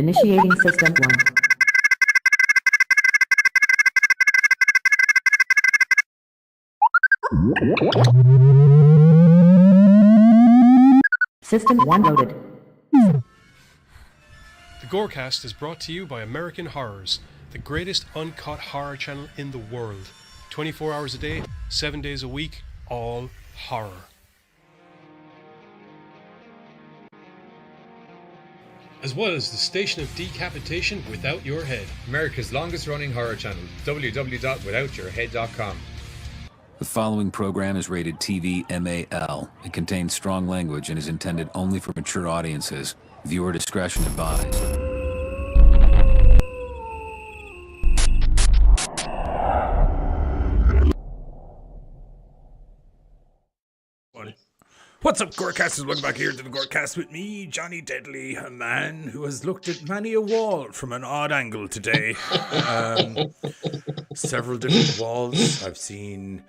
Initiating System 1. System 1 loaded. The Gorecast is brought to you by American Horrors, the greatest uncut horror channel in the world. 24 hours a day, 7 days a week, all horror. As well as the station of decapitation without your head. America's longest running horror channel, www.withoutyourhead.com. The following program is rated TV MAL. It contains strong language and is intended only for mature audiences. Viewer discretion advised. What's up, Gorecasters? Welcome back here to the Gorecast with me, Johnny Deadly, a man who has looked at many a wall from an odd angle today. Several different walls. I've seen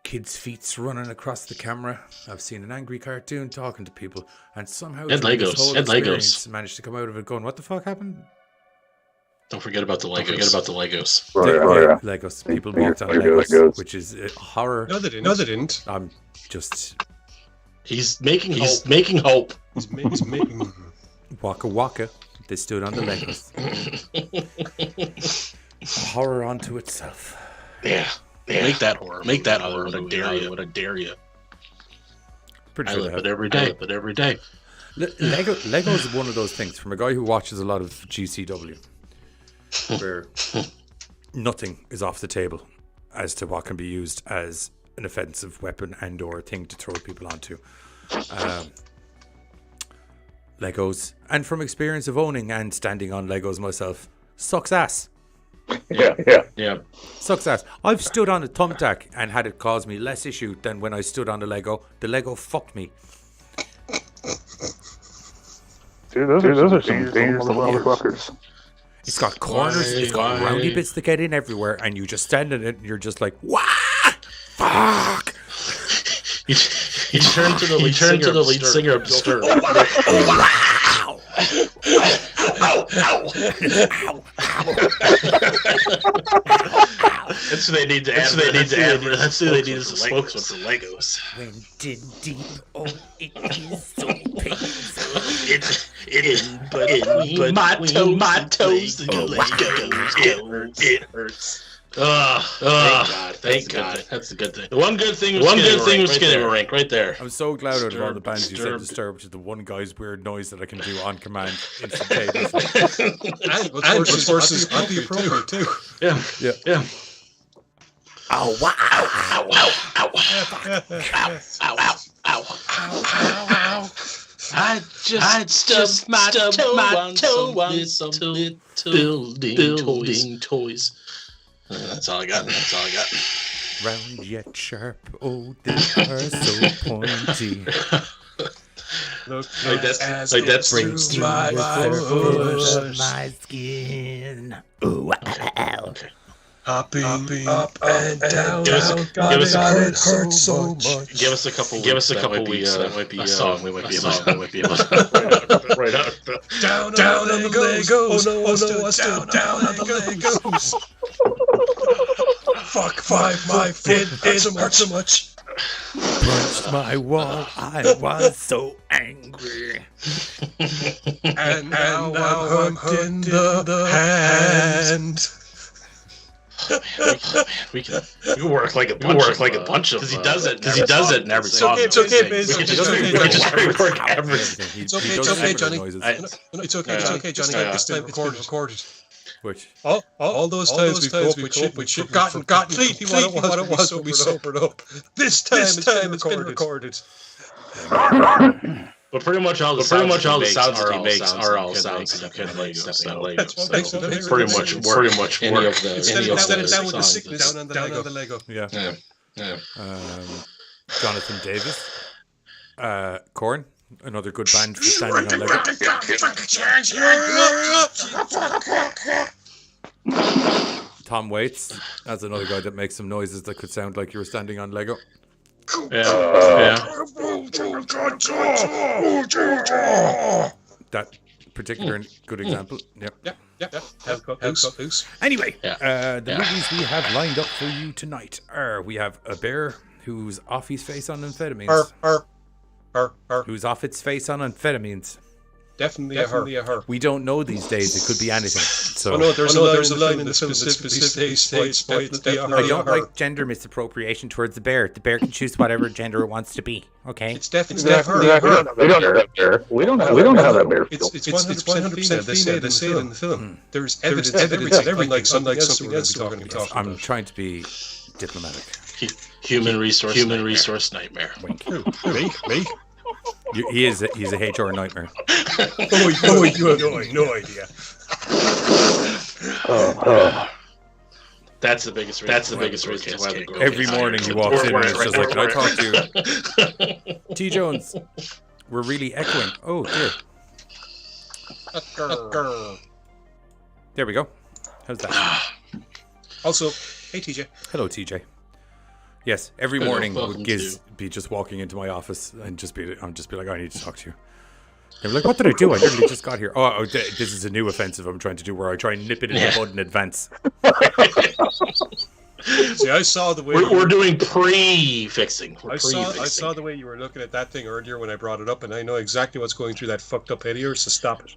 kids' feet running across the camera. I've seen an angry cartoon talking to people, and somehow this whole experience managed to come out of it going, what the fuck happened? Don't forget about the Legos. Legos. People walked on Legos, which is horror. No, they didn't. I'm just... He's making hope. He's making. Waka waka. They stood on the Legos. Horror unto itself. Yeah. Make that horror. What I dare you. Pretty I sure live they it have. every day. Legos is one of those things, from a guy who watches a lot of GCW, where nothing is off the table as to what can be used as an offensive weapon and or a thing to throw people onto. Legos, and from experience of owning and standing on Legos myself, sucks ass. Yeah. Sucks ass. I've stood on a thumbtack and had it cause me less issue than when I stood on a Lego. The Lego fucked me. Dude, those are some dangerous motherfuckers. It's got corners, it's got roundy bits that get in everywhere, and you just stand in it and you're just like, wah! Fuck! You turn to the lead singer of Disturbed. That's who they need to add. That's who they need as a spokesman for Legos. When did deep, oh, it is so painful. It is, but my toes, it hurts. Thank God. That's a good thing. The one good thing was Skinamarink right there. I'm so glad out of all the bands you said Disturbed, which is the one guy's weird noise that I can do on command instantaneously. And what's worse is oddly appropriate too. Yeah. Ow, wow, ow, ow, ow, ow, ow. I just stubbed my toe on some little building toys. That's all I got. Round yet sharp, oh, they are so pointy. Like that brings through my skin. Ooh, okay. Hopping up and down. It hurts so much. Give us a couple weeks. That might be a song. We might be able to right out. Down on the Legos. Oh no, I'm still down on the Legos. Fuck my foot. It hurts so much. Punched my wall. I was so angry. And now I'm hooked in the hand. We can work like a bunch of. Because he does it in every song. It's okay, man. We can just rework everything. It's okay, Johnny. It's okay, Johnny. This time it's been recorded. Which? All those times we've come up with shit, forgotten completely what it was when we sobered up. This time it's been recorded. But pretty much all the sounds that he makes are all sounds that you can make stepping on Legos. So pretty much any of the instead of down with the sickness, down on the Lego. Yeah. Jonathan Davis. Korn, another good band for standing on Lego. Tom Waits, that's another guy that makes some noises that could sound like you were standing on Lego. That particular good example. Yep. Anyway, the movies we have lined up for you tonight are: we have a bear who's off his face on amphetamines. Who's off its face on amphetamines. Definitely a her. We don't know these days. It could be anything. So there's a line in the film that specifically states definitely a her. I don't like gender misappropriation towards the bear. The bear can choose whatever gender it wants to be. Okay. It's definitely a her. We don't have that bear. We don't have that bear. It's 100% female. They say it in the film. There's evidence of everything, like something else we're going to be talking about. I'm trying to be diplomatic. Human resource nightmare. Me? He's a HR nightmare. Oh, you have no idea. That's the biggest reason why the Gorecast Every morning he walks in and it's just like, can I talk to you? T. Jones, we're really echoing. Oh, dear. There we go. How's that? Also, hey TJ. Hello, TJ. Yes, every Hello, morning welcome would Giz be just walking into my office and just be like, I need to talk to you. They're like, what did I do? I literally just got here. Oh, this is a new offensive I'm trying to do where I try and nip it in the bud in advance. See, I saw the way we're doing pre-fixing. I saw the way you were looking at that thing earlier when I brought it up, and I know exactly what's going through that fucked up head of yours, so stop it.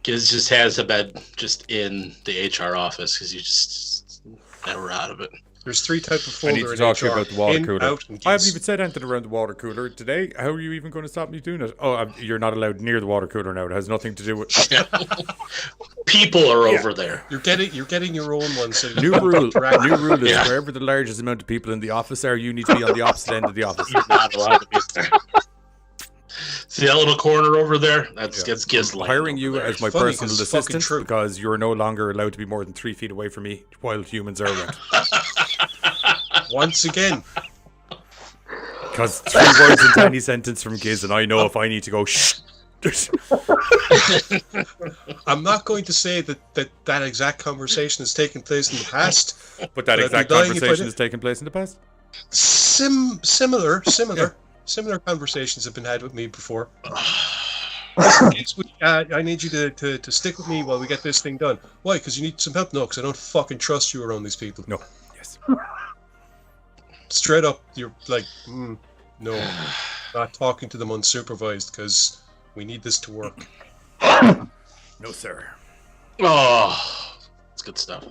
Giz just has a bed just in the HR office because you just never out of it. There's 3 types of I folder need to in talk to HR. you about the water In, cooler. out, and I haven't Giz. even said anything around the water cooler today. How are you even going to stop me doing it? Oh, you're not allowed near the water cooler now. It has nothing to do with... People are over there. You're getting your own one. So New rule is wherever the largest amount of people in the office are, you need to be on the opposite end of the office. You're not allowed to be there. See that little corner over there? That's Giz. I'm hiring you as my Funny, personal 'cause it's fucking assistant true. because you're no longer allowed to be more than 3 feet away from me while humans are around. Once again. Because 3 words into any sentence from Giz, and I know if I need to go shh. I'm not going to say that exact conversation has taken place in the past. But that But exact I'd be dying if I conversation did. has taken place in the past. Similar conversations have been had with me before. I need you to stick with me while we get this thing done. Why? Because you need some help? No, because I don't fucking trust you around these people. No. Yes. Straight up, you're like, no, not talking to them unsupervised because we need this to work. No, sir. Oh, it's good stuff.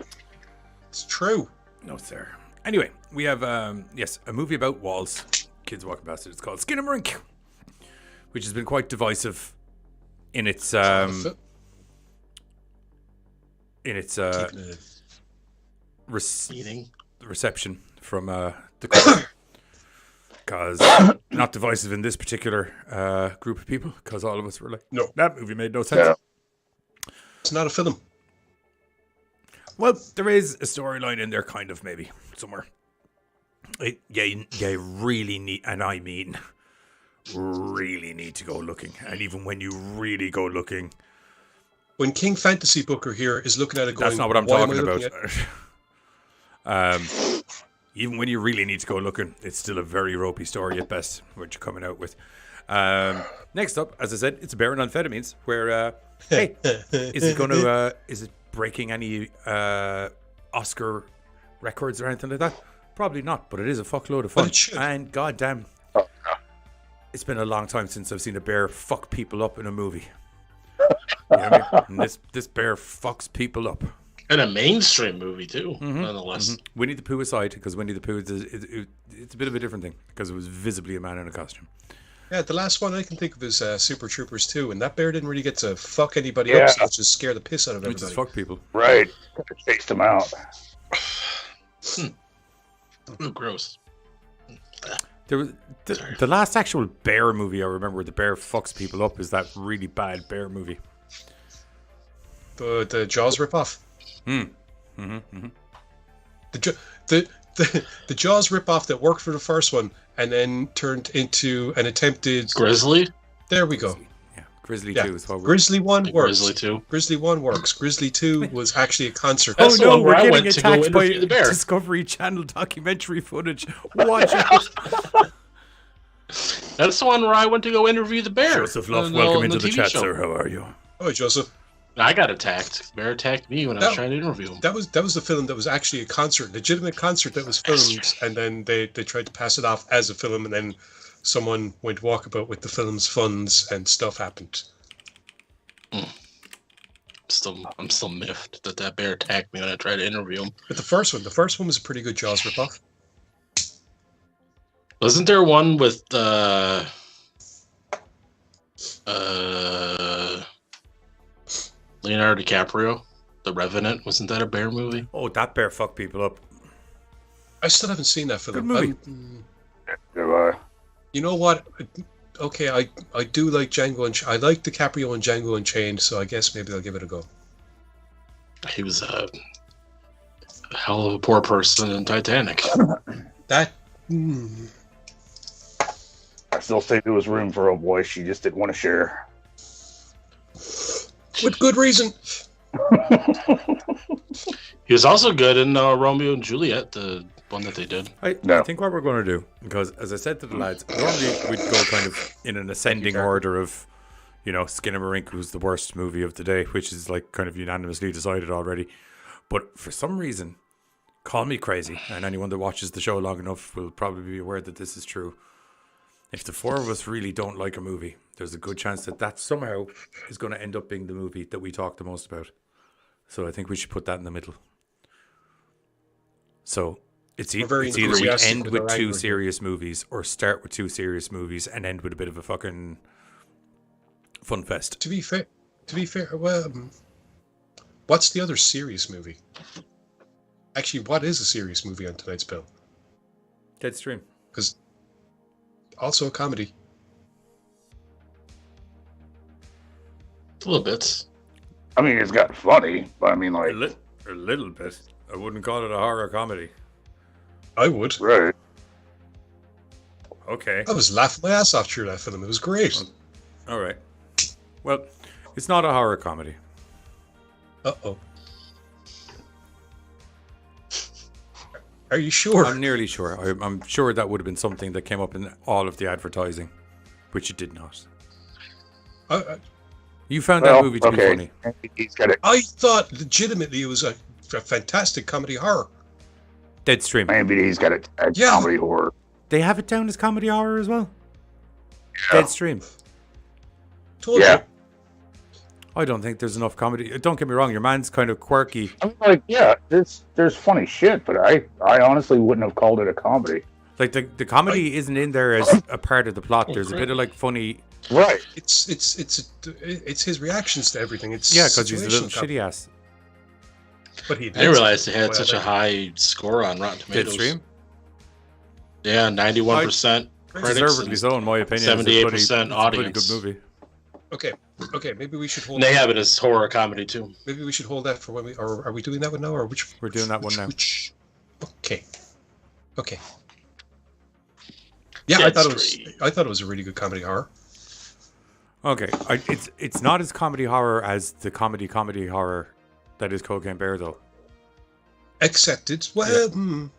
It's true. No, sir. Anyway, we have, a movie about walls. Kids walking past it. It's called Skinamarink, which has been quite divisive in its reception from the crowd. Because not divisive in this particular group of people, because all of us were like, No. that movie made no sense. Yeah. It's not a film. Well, there is a storyline in there, kind of, maybe, somewhere. You really need, and I mean, really need to go looking. And even when you really go looking... When King Fantasy Booker here is looking at it going... That's not what I'm "Why am I talking looking about. at-" Even when you really need to go looking, it's still a very ropey story at best, what you're coming out with. Next up, as I said, it's a bear on amphetamines, where, hey, is it breaking any Oscar records or anything like that? Probably not, but it is a fuckload of fun. But it should. And goddamn, it's been a long time since I've seen a bear fuck people up in a movie. You know what I mean? And this bear fucks people up. And a mainstream movie too, nonetheless. Winnie the Pooh aside, because Winnie the Pooh it's a bit of a different thing because it was visibly a man in a costume. Yeah, the last one I can think of is Super Troopers 2, and that bear didn't really get to fuck anybody up, so just scare the piss out of Which everybody. is fuck people. Right. Chased him out. Ooh, gross. There was the last actual bear movie I remember where the bear fucks people up is that really bad bear movie. The Jaws ripoff. The Jaws ripoff that worked for the first one and then turned into an attempted Grizzly? There we go. Yeah, Grizzly Yeah. 2 is what we're... Grizzly 1 works. Grizzly 2. Grizzly 1 works. Grizzly 2 was actually a concert. Oh That's the no, one where we're I getting went to go attacked by interview the bear. Discovery Channel documentary footage. Watch out. That's the one where I went to go interview the bear. Joseph Luff, on welcome on into the TV chat, show. sir. How are you? Oh, Joseph. I got attacked. The bear attacked me when I was trying to interview him. That was the film that was actually a concert, legitimate concert that was filmed, and then they tried to pass it off as a film, and then someone went walkabout with the film's funds, and stuff happened. I'm still miffed that bear attacked me when I tried to interview him. But the first one was a pretty good Jaws ripoff. Wasn't there one with Leonardo DiCaprio, The Revenant? Wasn't that a bear movie? Oh, that bear fucked people up. I still haven't seen that film. Good movie. You know what? Okay, I do like Django and I like DiCaprio and Django Unchained, so I guess maybe I'll give it a go. He was a hell of a poor person in Titanic. That. I still say there was room for a boy. She just didn't want to share. With good reason. He was also good in Romeo and Juliet, the one that they did. I think what we're going to do, because as I said to the lads, normally we'd go kind of in an ascending order of, Skinamarink, who's the worst movie of the day, which is like kind of unanimously decided already. But for some reason, call me crazy, and anyone that watches the show long enough will probably be aware that this is true. If the four of us really don't like a movie, there's a good chance that somehow is going to end up being the movie that we talk the most about. So I think we should put that in the middle. So it's either we end with two serious movies or start with two serious movies and end with a bit of a fucking fun fest. To be fair, well, what's the other serious movie? Actually, what is a serious movie on tonight's bill? Deadstream. Because also a comedy. A little bit. I mean, it's got funny, but I mean, like... A little bit. I wouldn't call it a horror comedy. I would. Right. Okay. I was laughing my ass off through that film. It was great. All right. Well, it's not a horror comedy. Uh-oh. Are you sure? I'm nearly sure. I'm sure that would have been something that came up in all of the advertising, which it did not. You found that movie to be funny. He's got it. I thought legitimately it was a fantastic comedy horror. Deadstream. Maybe he's got a comedy horror. They have it down as comedy horror as well. Yeah. Deadstream. Told you. I don't think there's enough comedy. Don't get me wrong, your man's kind of quirky. I mean, like, yeah, there's funny shit, but I honestly wouldn't have called it a comedy. Like the comedy isn't in there as a part of the plot. There's a bit of like funny. Right. It's his reactions to everything. It's because he's a little shitty ass. But I didn't realize they had such a high score on Rotten Tomatoes. Deadstream? Yeah, 91% critics. Deservedly so, in my opinion. 78% audience. It's a pretty good movie. Okay, maybe we should hold. They have it as horror comedy too. Maybe we should hold that for when we. Or are we doing that one now, or which? We're doing that one now. Okay. Yeah, I thought it was a really good comedy horror. Okay, it's not as comedy horror as the comedy horror that is Cocaine Bear, though. Accepted. Well,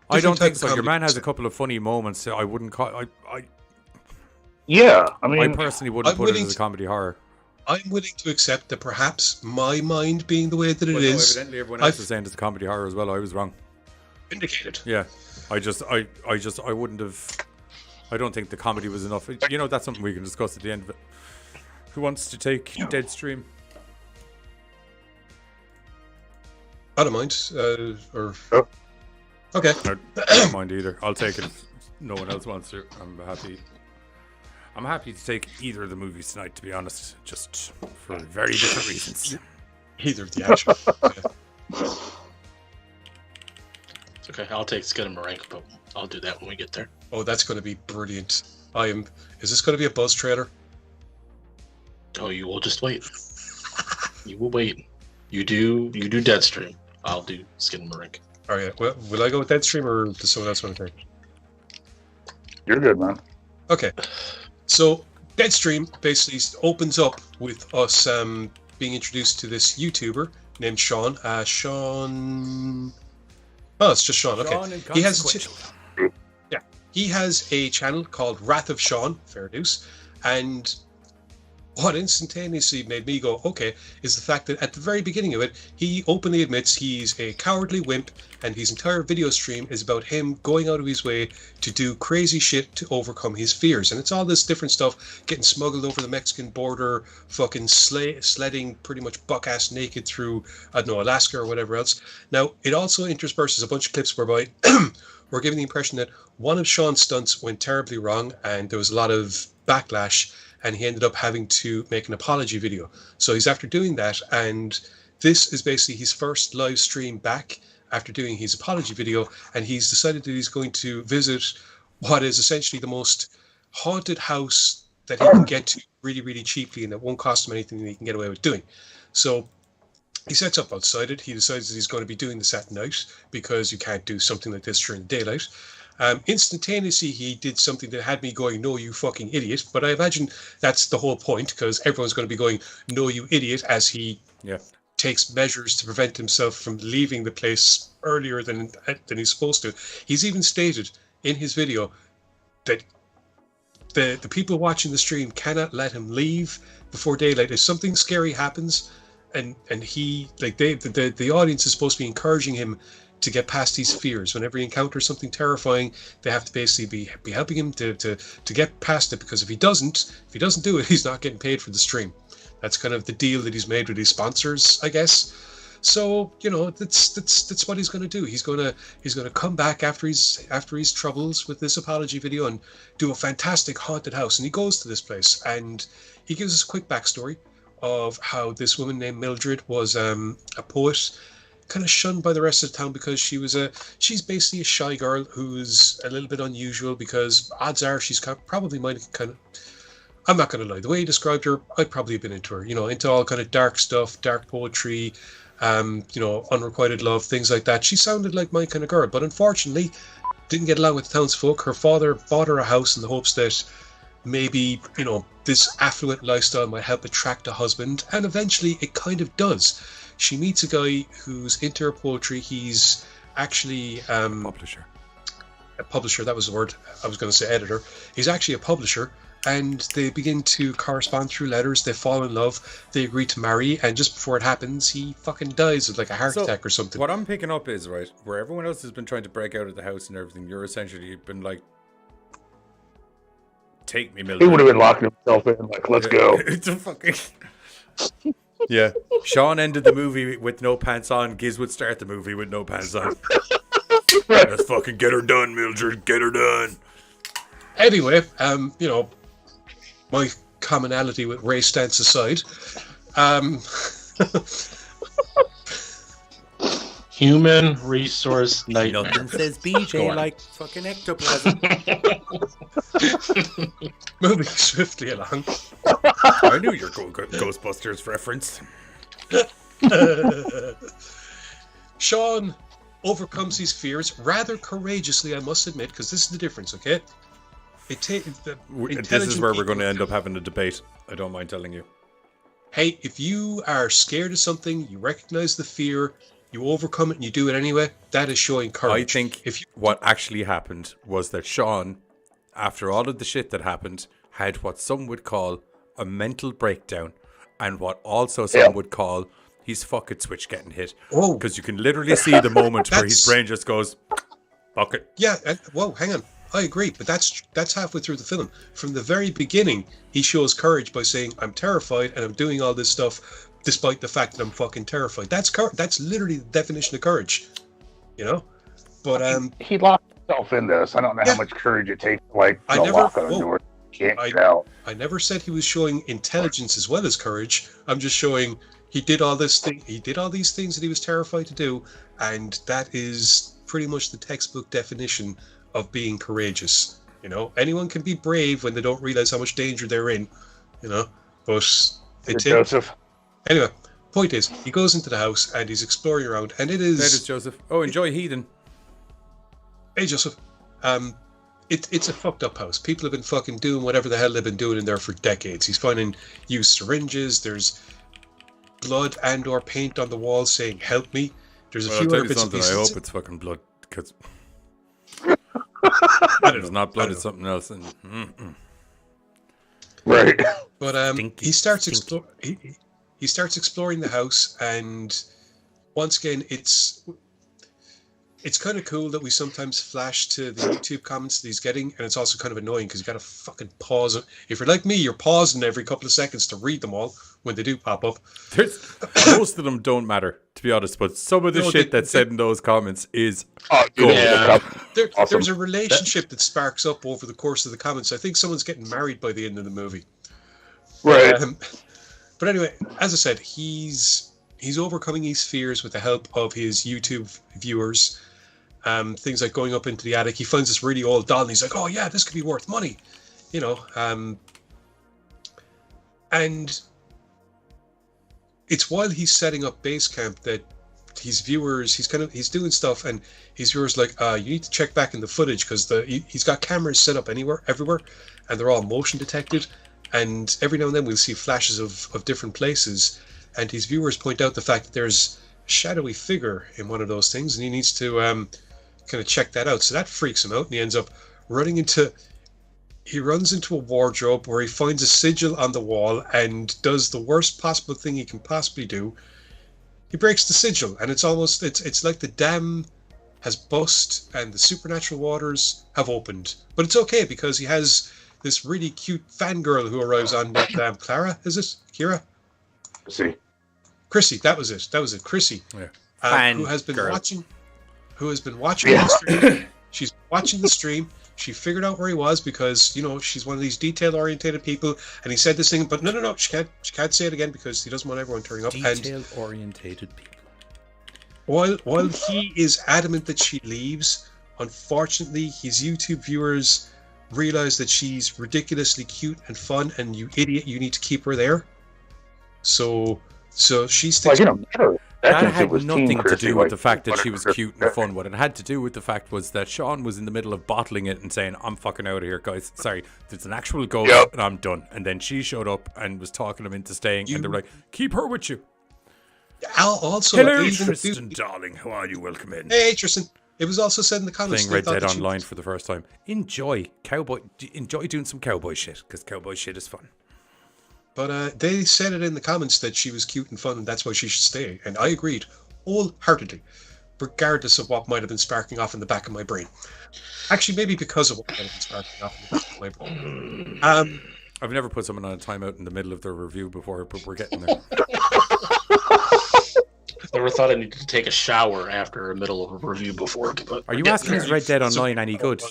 I don't think so. Your man has a couple of funny moments. I wouldn't call. Yeah, I mean, I personally wouldn't put it as a comedy horror. I'm willing to accept that perhaps my mind being the way that it is. Evidently, everyone else is saying it's a comedy horror as well. I was wrong. Indicated. Yeah, I wouldn't have. I don't think the comedy was enough. That's something we can discuss at the end of it. Who wants to take Deadstream? I don't mind. Okay. I don't mind either. I'll take it if no one else wants to. I'm happy to take either of the movies tonight, to be honest, just for very different reasons. Either of the action. It's okay, I'll take Skinamarink, but I'll do that when we get there. Oh, that's going to be brilliant. Is this going to be a buzz trailer? Oh, you will just wait. You will wait. You do Deadstream. I'll do Skinamarink. All right. Well, will I go with Deadstream or does someone else want to take? You're good, man. Okay. So Deadstream basically opens up with us being introduced to this YouTuber named Sean. Sean. Oh, it's just Sean. Okay. He has a channel called Wrath of Sean. Fair dues. And what instantaneously made me go, okay, is the fact that at the very beginning of it, he openly admits he's a cowardly wimp and his entire video stream is about him going out of his way to do crazy shit to overcome his fears. And it's all this different stuff, getting smuggled over the Mexican border, fucking sledding pretty much buck-ass naked through, I don't know, Alaska or whatever else. Now, it also intersperses a bunch of clips whereby we're given the impression that one of Sean's stunts went terribly wrong and there was a lot of backlash and he ended up having to make an apology video. So he's after doing that, and this is basically his first live stream back after doing his apology video, and he's decided that he's going to visit what is essentially the most haunted house that he can get to really, really cheaply, and that won't cost him anything that he can get away with doing. So he sets up outside it. He decides that he's going to be doing this at night because you can't do something like this during daylight. Instantaneously, he did something that had me going, "No, you fucking idiot!" But I imagine that's the whole point, because everyone's going to be going, "No, you idiot," as he takes measures to prevent himself from leaving the place earlier than he's supposed to. He's even stated in his video that the people watching the stream cannot let him leave before daylight. If something scary happens, and he, like, the audience is supposed to be encouraging him to get past these fears. Whenever he encounters something terrifying, they have to basically be helping him to get past it, because if he doesn't do it, he's not getting paid for the stream. That's kind of the deal that he's made with his sponsors, I guess. So, you know, that's what he's going to do. He's going to come back after his troubles with this apology video and do a fantastic haunted house. And he goes to this place and he gives us a quick backstory of how this woman named Mildred was a poet, kind of shunned by the rest of the town because she's basically a shy girl who's a little bit unusual, because odds are she's probably I'm not going to lie, the way he described her, I'd probably have been into her, you know, into all kind of dark stuff, dark poetry, you know, unrequited love, things like that. She sounded like my kind of girl, but unfortunately didn't get along with the townsfolk. Her father bought her a house in the hopes that maybe, you know, this affluent lifestyle might help attract a husband, and eventually it kind of does. She meets a guy who's into her poetry. He's actually a publisher, that was the word. I was going to say editor. He's actually a publisher, and they begin to correspond through letters. They fall in love. They agree to marry, and just before it happens, he fucking dies of like a heart attack or something. What I'm picking up is, right, where everyone else has been trying to break out of the house and everything, you're essentially been like, take me, Mildred. He would have been locking himself in, like, let's go. It's a fucking... Yeah. Sean ended the movie with no pants on. Giz would start the movie with no pants on. Let's fucking get her done, Mildred. Get her done. Anyway, you know, my commonality with Ray stance aside, human resource nightmare. Nothing says BJ like fucking ectoplasm. Moving swiftly along. I knew your Ghostbusters reference. Sean overcomes his fears rather courageously, I must admit, because this is the difference, okay? This is where we're going to end up having a debate. I don't mind telling you. Hey, if you are scared of something, you recognize the fear, you overcome it, and you do it anyway, that is showing courage. I think what actually happened was that Sean, after all of the shit that happened, had what some would call a mental breakdown, and what also some would call his fucking switch getting hit. Oh, because you can literally see the moment where his brain just goes, fuck it. Yeah, whoa, hang on. I agree, but that's halfway through the film. From the very beginning, he shows courage by saying, I'm terrified and I'm doing all this stuff despite the fact that I'm fucking terrified. That's literally the definition of courage, you know? But he locked himself in this. I don't know how much courage it takes to, like, lock on the door. Can't get out. I never said he was showing intelligence as well as courage. I'm just showing he did all these things that he was terrified to do, and that is pretty much the textbook definition of being courageous. You know, anyone can be brave when they don't realize how much danger they're in, you know, but Joseph. Anyway, point is, he goes into the house and he's exploring around, and it is... That is Joseph. Oh, enjoy Heathen. Hey, Joseph. It's a fucked up house. People have been fucking doing whatever the hell they've been doing in there for decades. He's finding used syringes. There's blood and or paint on the walls saying, help me. There's a few other bits and pieces. I hope it's fucking blood, because... It's not blood, it's something else. Right. But he starts exploring the house, and once again, it's kind of cool that we sometimes flash to the YouTube comments that he's getting, and it's also kind of annoying because you got to fucking pause it. If you're like me, you're pausing every couple of seconds to read them all when they do pop up. Most of them don't matter, to be honest, but some of the shit that's said in those comments is gold. Yeah. There's a relationship that sparks up over the course of the comments. I think someone's getting married by the end of the movie. Right. But anyway, as I said, he's overcoming his fears with the help of his YouTube viewers. Things like going up into the attic. He finds this really old doll, and he's like, "Oh yeah, this could be worth money," you know. And it's while he's setting up base camp that his viewers, he's doing stuff, and his viewers like, you need to check back in the footage because he's got cameras set up everywhere, and they're all motion detected, and every now and then we'll see flashes of different places, and his viewers point out the fact that there's a shadowy figure in one of those things, and he needs to kind of check that out. So that freaks him out, and he ends up he runs into a wardrobe where he finds a sigil on the wall and does the worst possible thing he can possibly do. He breaks the sigil, and it's like the dam has burst and the supernatural waters have opened. But it's okay because he has this really cute fangirl who arrives on named Clara, is it? Kira? Chrissy, that was it. Chrissy. Yeah. Who has been watching the stream. She's watching the stream. She figured out where he was because, you know, she's one of these detail-orientated people, and he said this thing, but no, she can't say it again because he doesn't want everyone turning up. Detail-orientated people. While he is adamant that she leaves, unfortunately, his YouTube viewers realize that she's ridiculously cute and fun, and you idiot, you need to keep her there. So she sticks. That had nothing to do with the fact that she was cute and fun. What it had to do with the fact was that Sean was in the middle of bottling it and saying, "I'm fucking out of here, guys. Sorry, there's an actual ghost and I'm done." And then she showed up and was talking him into staying, and they were like, "Keep her with you." Also, hello, Tristan, darling. How are you? Welcome in. Hey, Tristan. It was also said in the comments. Playing Red Dead Online for the first time. Enjoy doing some cowboy shit because cowboy shit is fun. But they said it in the comments that she was cute and fun, and that's why she should stay. And I agreed wholeheartedly, regardless of what might have been sparking off in the back of my brain. Actually, maybe because of what might have been sparking off in the back of my brain. I've never put someone on a timeout in the middle of their review before, but we're getting there. Never thought I needed to take a shower after the middle of a review before. But are you asking is Red Dead Online any good?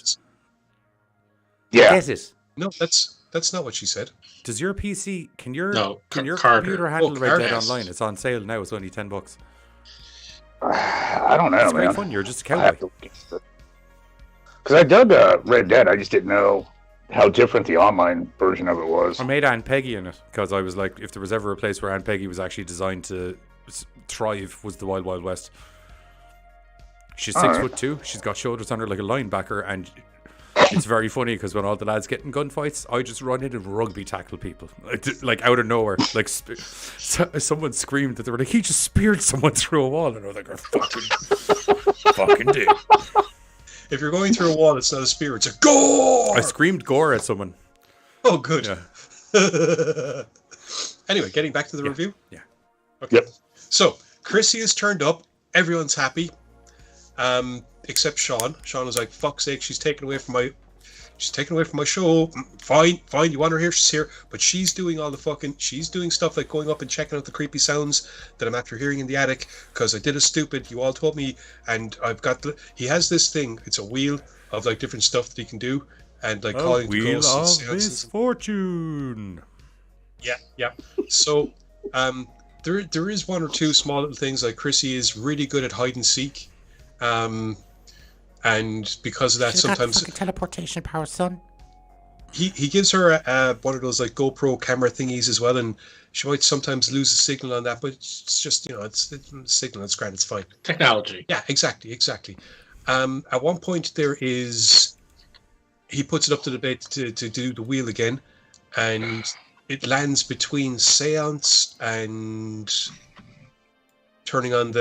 Yeah. Yes, it. No, that's not what she said. Does your PC can your computer Carter. handle Red Dead Online? It's on sale now. It's only $10. I don't know, it's man. Great fun. You're just a cowboy. Because I dug Red Dead, I just didn't know how different the online version of it was. I made Aunt Peggy in it because I was like, if there was ever a place where Aunt Peggy was actually designed to thrive, was the Wild Wild West. She's 6'2". She's got shoulders on her like a linebacker, and it's very funny because when all the lads get in gunfights, I just run in and rugby tackle people like out of nowhere. Like someone screamed that they were like, he just speared someone through a wall, and I was like, fucking dude. If you're going through a wall, it's not a spear, it's a gore! I screamed gore at someone. Oh, good. Yeah. Anyway, getting back to the review? Yeah. Okay. Yep. So, Chrissy is turned up. Everyone's happy. Except Sean. Sean was like, fuck's sake, she's taken away from my show. Fine, you want her here, she's here. But she's doing she's doing stuff like going up and checking out the creepy sounds that I'm after hearing in the attic, because I did a stupid, you all told me, and he has this thing, it's a wheel of like different stuff that he can do, and like calling the ghosts. Wheel of misfortune. Yeah. So, there is one or two small little things, like Chrissy is really good at hide and seek. And because of that, sometimes teleportation power, son. He gives her one of those like GoPro camera thingies as well, and she might sometimes lose a signal on that, but it's just, you know, it's a signal, it's grand, it's fine. Technology. Yeah, exactly. At one point he puts it up to the bed to do the wheel again, and it lands between seance and turning on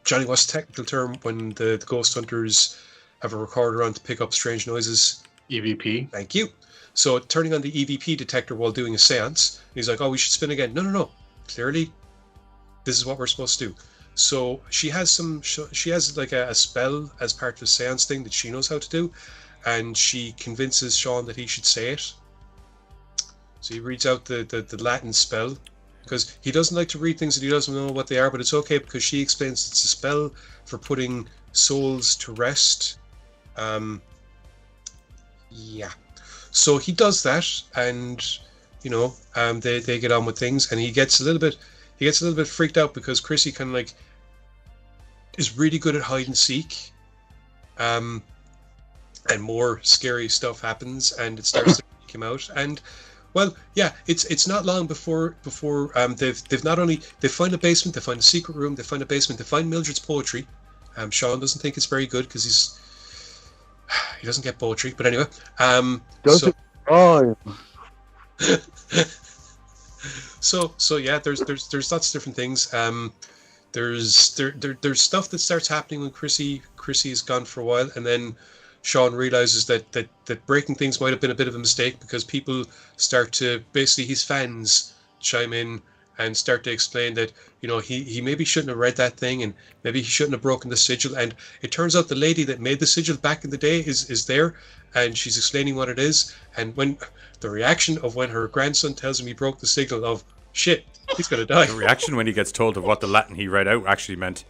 Johnny, what's the technical term when the ghost hunters have a recorder on to pick up strange noises? EVP. Thank you. So turning on the EVP detector while doing a seance, he's like, oh, we should spin again. No. Clearly, this is what we're supposed to do. So she has like a spell as part of the seance thing that she knows how to do, and she convinces Sean that he should say it. So he reads out the Latin spell, because he doesn't like to read things that he doesn't know what they are, but it's okay because she explains it's a spell for putting souls to rest. Yeah. So he does that, and you know, they get on with things, and he gets a little bit freaked out because Chrissy kind of like is really good at hide and seek, and more scary stuff happens, and it starts to freak him out. And well, yeah, it's not long before they've not only they find a basement, they find a secret room, they find a basement, they find Mildred's poetry. Sean doesn't think it's very good because he doesn't get poetry, but anyway. So yeah, there's lots of different things. There's stuff that starts happening when Chrissy is gone for a while, and then Sean realizes that breaking things might have been a bit of a mistake because people start to, basically his fans chime in and start to explain that, you know, he maybe shouldn't have read that thing, and maybe he shouldn't have broken the sigil. And it turns out the lady that made the sigil back in the day is there, and she's explaining what it is. And when the reaction of when her grandson tells him he broke the sigil of, shit, he's gonna die. The reaction when he gets told of what the Latin he read out actually meant.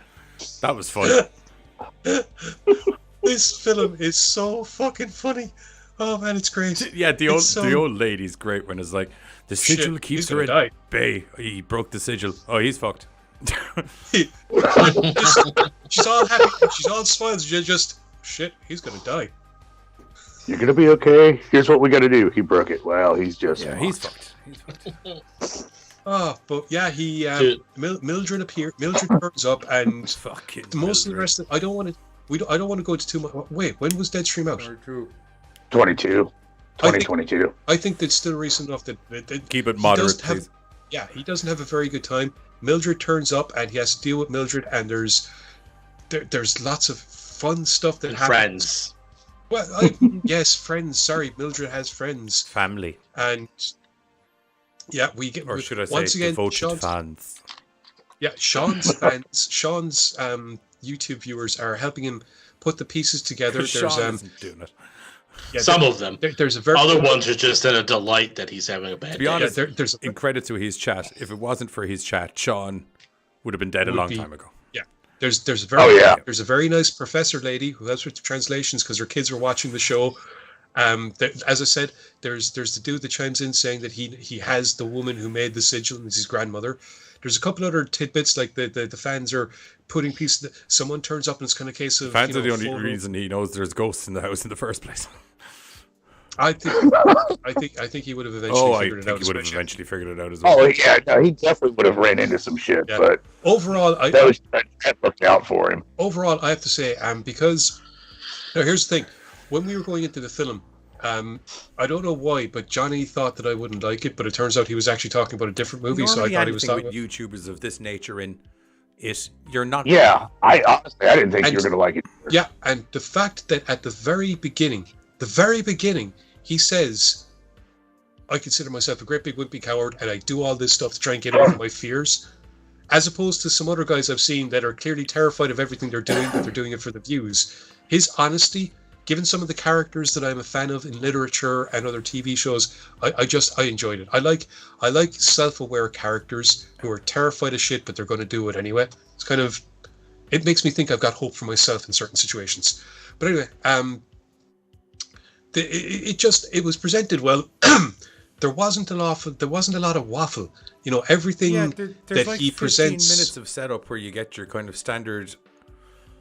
That was fun. This film is so fucking funny. Oh man, it's great. Yeah, the old lady's great when it's like, the sigil keeps her at bay. He broke the sigil. Oh, he's fucked. She's all happy. She's all smiles. Just shit, he's gonna die. You're gonna be okay. Here's what we gotta do. He broke it. Well, he's just he's fucked. He's fucked. Oh, but yeah, Mildred turns up, and fucking most of the rest of I don't want to go into too much. Wait, when was Deadstream out? 2022. I think that's still recent enough that keep it moderate, please. Yeah, he doesn't have a very good time. Mildred turns up, and he has to deal with Mildred, and there's lots of fun stuff that happens. Friends. Well, yes, friends. Sorry, Mildred has friends. Family. And yeah, we get. Or should I say, once again, devoted fans? Yeah, Sean's fans. Sean's YouTube viewers are helping him put the pieces together. There's Sean isn't doing it. Yeah, some of them. There's a very other ones are just in a delight that he's having a bad day. To be honest, there's in credit to his chat, if it wasn't for his chat, Sean would have been dead a long time ago. Yeah, there's a very nice professor lady who helps with the translations because her kids were watching the show. As I said, there's the dude that chimes in saying that he has the woman who made the sigil and is his grandmother. There's a couple other tidbits like the fans are putting pieces. Someone turns up and it's kind of a case of fans are the only reason he knows there's ghosts in the house in the first place. I think he would have eventually figured it out. He would have eventually figured it out as well. Oh yeah, no, he definitely would have ran into some shit. Yeah. But overall, that looked out for him. Overall, I have to say, because now here's the thing: when we were going into the film, I don't know why, but Johnny thought that I wouldn't like it, but it turns out he was actually talking about a different movie. Normally, so I thought he was talking with YouTubers of this nature in it. You're not. Yeah, I didn't think you were going to like it. Yeah, and the fact that at the very beginning, he says, I consider myself a great big wimpy coward and I do all this stuff to try and get over my fears, as opposed to some other guys I've seen that are clearly terrified of everything they're doing, but they're doing it for the views. His honesty, given some of the characters that I'm a fan of in literature and other TV shows, I enjoyed it. I like self-aware characters who are terrified of shit, but they're going to do it anyway. It's kind of, it makes me think I've got hope for myself in certain situations. But anyway, it was presented well. There wasn't a lot of waffle. You know, everything that like he 15 presents. minutes of setup where you get your kind of standard.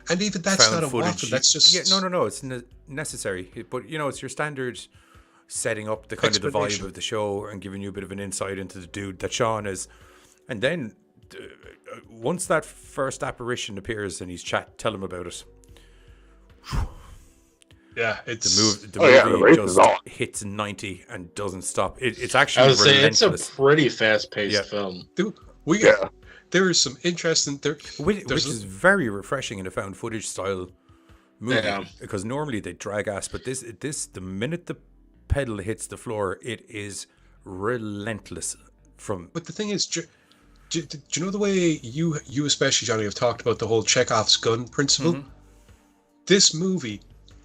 And even that's not a waffle. That's just no. It's necessary, but you know, it's your standard setting up the kind of the vibe of the show and giving you a bit of an insight into the dude that Sean is, and then once that first apparition appears and he's tell him about it. Yeah, it's the movie just hits 90 and doesn't stop. It's actually it's a pretty fast-paced film. Dude, there is some interesting which is very refreshing in a found footage style movie because normally they drag ass, but this the minute the pedal hits the floor, it is relentless. But the thing is, do you know the way you especially, Johnny, have talked about the whole Chekhov's gun principle? Mm-hmm. This movie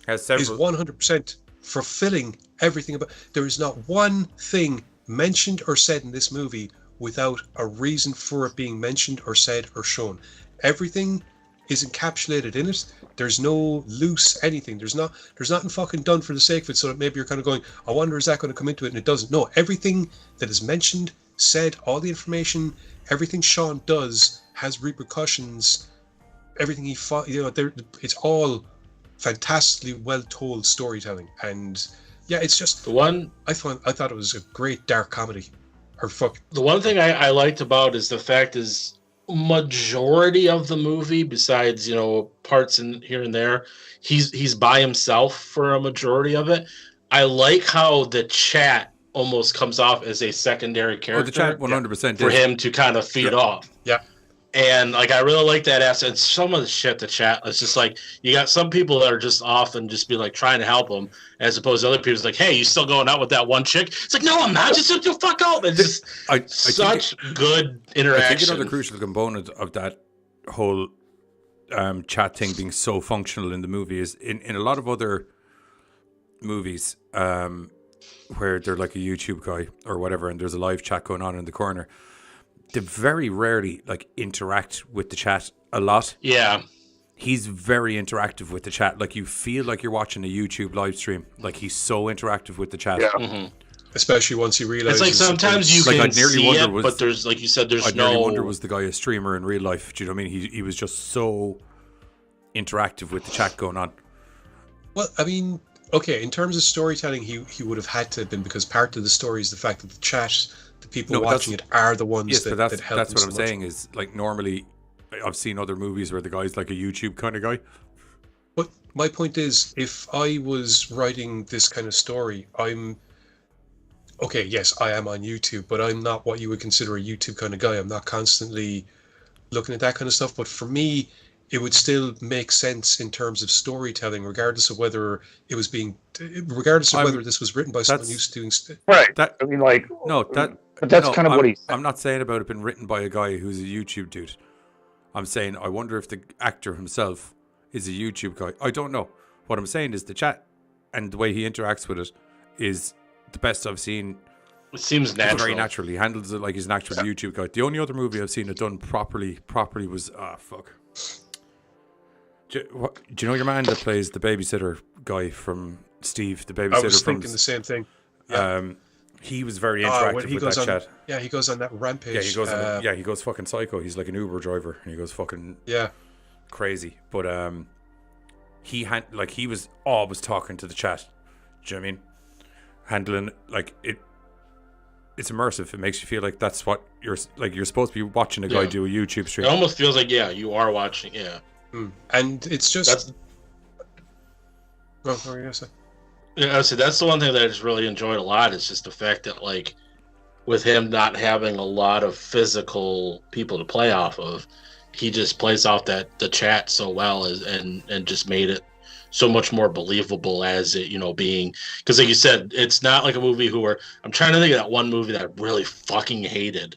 is 100% fulfilling everything about. There is not one thing mentioned or said in this movie without a reason for it being mentioned or said or shown. Everything is encapsulated in it. There's no loose anything. There's nothing fucking done for the sake of it, so that maybe you're kind of going, I wonder, is that going to come into it? And it doesn't. No, everything that is mentioned, said, all the information, everything Sean does has repercussions everything he fought, it's all fantastically well told storytelling, and it's just the one I thought it was a great dark comedy. The one thing I liked about is the fact is majority of the movie, besides parts in here and there, he's by himself for a majority of it. I like how the chat almost comes off as a secondary character. The chat 100% for him to kind of feed off. Yeah. And like I really like that aspect. Some of the shit the chat, it's just like you got some people that are just off and just be like trying to help them, as opposed to other people's like, hey, you still going out with that one chick? It's like, no, I'm not. Just shut the fuck up. It's just such good interaction. I think another crucial component of that whole chat thing being so functional in the movie is in a lot of other movies where they're like a YouTube guy or whatever, and there's a live chat going on in the corner. They very rarely like interact with the chat a lot. Yeah. He's very interactive with the chat. Like you feel like you're watching a YouTube live stream. Like he's so interactive with the chat. Yeah. Mm-hmm. Especially once you realize. It's like sometimes you can see it, but there's, like you said, I'd nearly wonder, was the guy a streamer in real life? Do you know what I mean? He was just so interactive with the chat going on. Well, I mean, okay, in terms of storytelling, he would have had to have been, because part of the story is the fact that the chat, the people watching it are the ones that help. That's what I'm saying is, like, normally I've seen other movies where the guy's like a YouTube kind of guy. But my point is, if I was writing this kind of story, yes, I am on YouTube, but I'm not what you would consider a YouTube kind of guy. I'm not constantly looking at that kind of stuff. But for me, it would still make sense in terms of storytelling, regardless of whether whether this was written by someone used to doing. Right. But that's kind of what he's. I'm not saying about it being written by a guy who's a YouTube dude. I'm saying I wonder if the actor himself is a YouTube guy. I don't know. What I'm saying is the chat and the way he interacts with it is the best I've seen. It seems natural. Very natural. He handles it like he's an actual YouTube guy. The only other movie I've seen it done properly was Do you know your man that plays the babysitter guy from Steve? The babysitter. I was thinking the same thing. Yeah. He was very interactive with that chat. Yeah, he goes on that rampage. Yeah, he goes fucking psycho. He's like an Uber driver, and he goes fucking crazy. But he was always talking to the chat. Do you know what I mean? Handling like it. It's immersive. It makes you feel like that's what you're supposed to be watching a guy do a YouTube stream. It almost feels like you are watching. Yeah. And it's just. What were you gonna say? Yeah, so that's the one thing that I just really enjoyed a lot. Is just the fact that, like, with him not having a lot of physical people to play off of, he just plays off the chat so well, and just made it so much more believable as it, being, because like you said, it's not like a movie I'm trying to think of that one movie that I really fucking hated.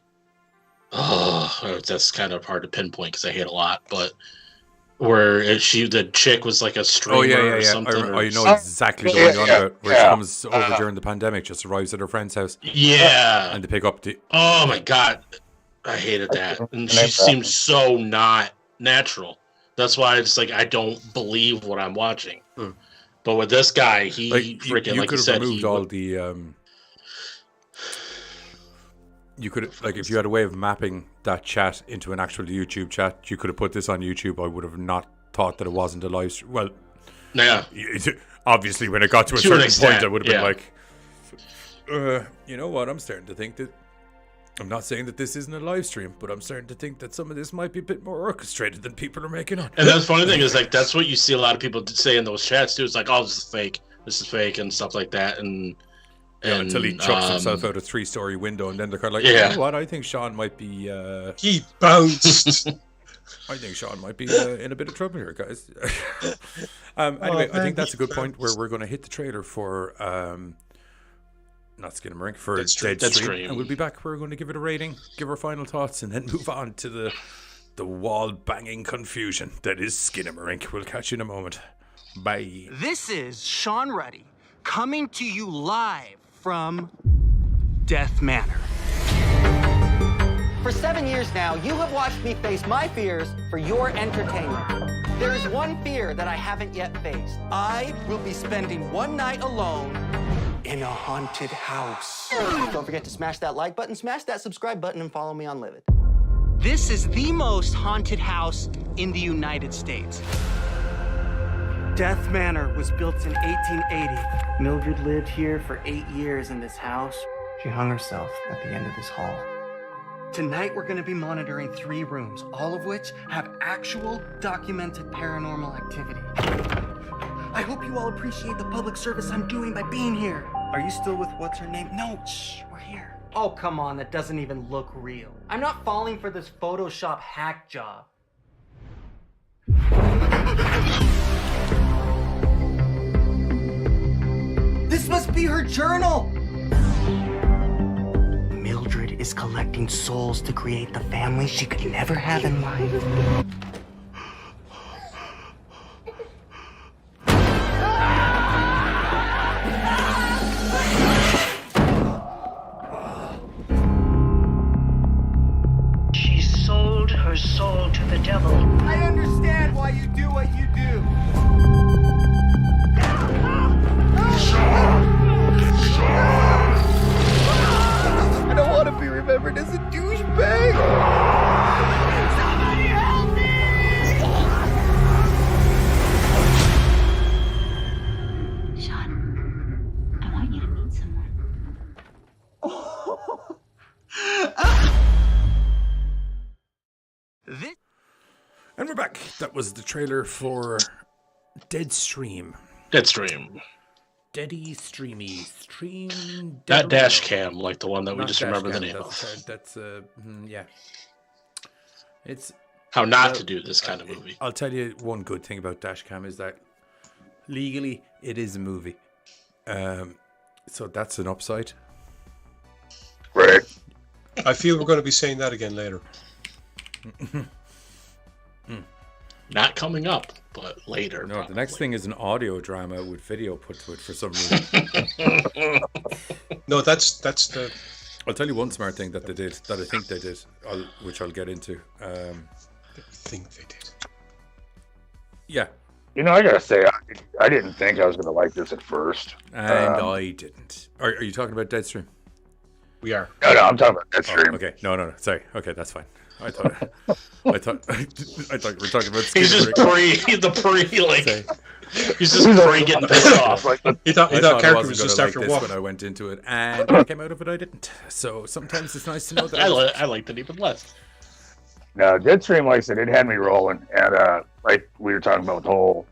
Oh, that's kind of hard to pinpoint because I hate a lot, but. Where the chick was like a streamer or something. I know exactly the one you're on about. Where she comes over during the pandemic, just arrives at her friend's house. Yeah. And they pick up the... Oh my God. I hated that. And she seemed so not natural. That's why it's like, I don't believe what I'm watching. But with this guy, he freaking, like you said... You could have removed all the... You could have, like, if you had a way of mapping that chat into an actual YouTube chat, you could have put this on YouTube. I would have not thought that it wasn't a live stream. Well, yeah. Obviously, when it got to a certain point, I would have been like, you know what? I'm starting to think that, I'm not saying that this isn't a live stream, but I'm starting to think that some of this might be a bit more orchestrated than people are making on. And that's the funny thing is, like, that's what you see a lot of people say in those chats, too. It's like, oh, this is fake, and stuff like that, and until he chucks himself out a 3-story window, and then they're kind of like, you know what? I think Sean might be... He bounced! I think Sean might be in a bit of trouble here, guys. Anyway, I think that's a good point where we're going to hit the trailer for... not Skinamarink, for Deadstream. And we'll be back. We're going to give it a rating, give our final thoughts, and then move on to the wall-banging confusion that is Skinamarink. We'll catch you in a moment. Bye. This is Sean Ruddy, coming to you live from Death Manor. For 7 years now, you have watched me face my fears for your entertainment. There is one fear that I haven't yet faced. I will be spending one night alone in a haunted house. Don't forget to smash that like button, smash that subscribe button, and follow me on Livid. This is the most haunted house in the United States. Death Manor was built in 1880. Mildred lived here for 8 years in this house. She hung herself at the end of this hall. Tonight, we're going to be monitoring 3 rooms, all of which have actual documented paranormal activity. I hope you all appreciate the public service I'm doing by being here. Are you still with what's her name? No, shh, we're here. Oh, come on, that doesn't even look real. I'm not falling for this Photoshop hack job. This must be her journal! Mildred is collecting souls to create the family she could never have in life. She sold her soul to the devil. I understand why you do what you do. I don't want to be remembered as a douchebag. Somebody help me! Sean, I want you to meet someone. And we're back. That was the trailer for Deadstream. Deadstream. Deady Streamy. Stream. Not dash cam, like the one that we Not just dash remember the cam, name that's, of. That's yeah. It's How not to do this kind of movie. I'll tell you one good thing about Dashcam is that legally it is a movie. So that's an upside. Right. I feel we're going to be saying that again later. Not coming up, but later. No, probably. the next thing is an audio drama with video put to it for some reason. No, that's the. I'll tell you one smart thing that they did, that I think they did, which I'll get into. Thing they did. Yeah. You know, I gotta say, I didn't think I was gonna like this at first. And I didn't. Are you talking about Deadstream? We are. No, I'm talking about Deadstream. Oh, okay, no. Sorry. Okay, that's fine. I thought we were talking about. He's just like. Say. He's just getting pissed off. He thought character was just after this walk. when I went into it, and when I came out of it, I didn't. So sometimes it's nice to know that. I liked it even less. No, Deadstream, like I said, it had me rolling, and like we were talking about the whole,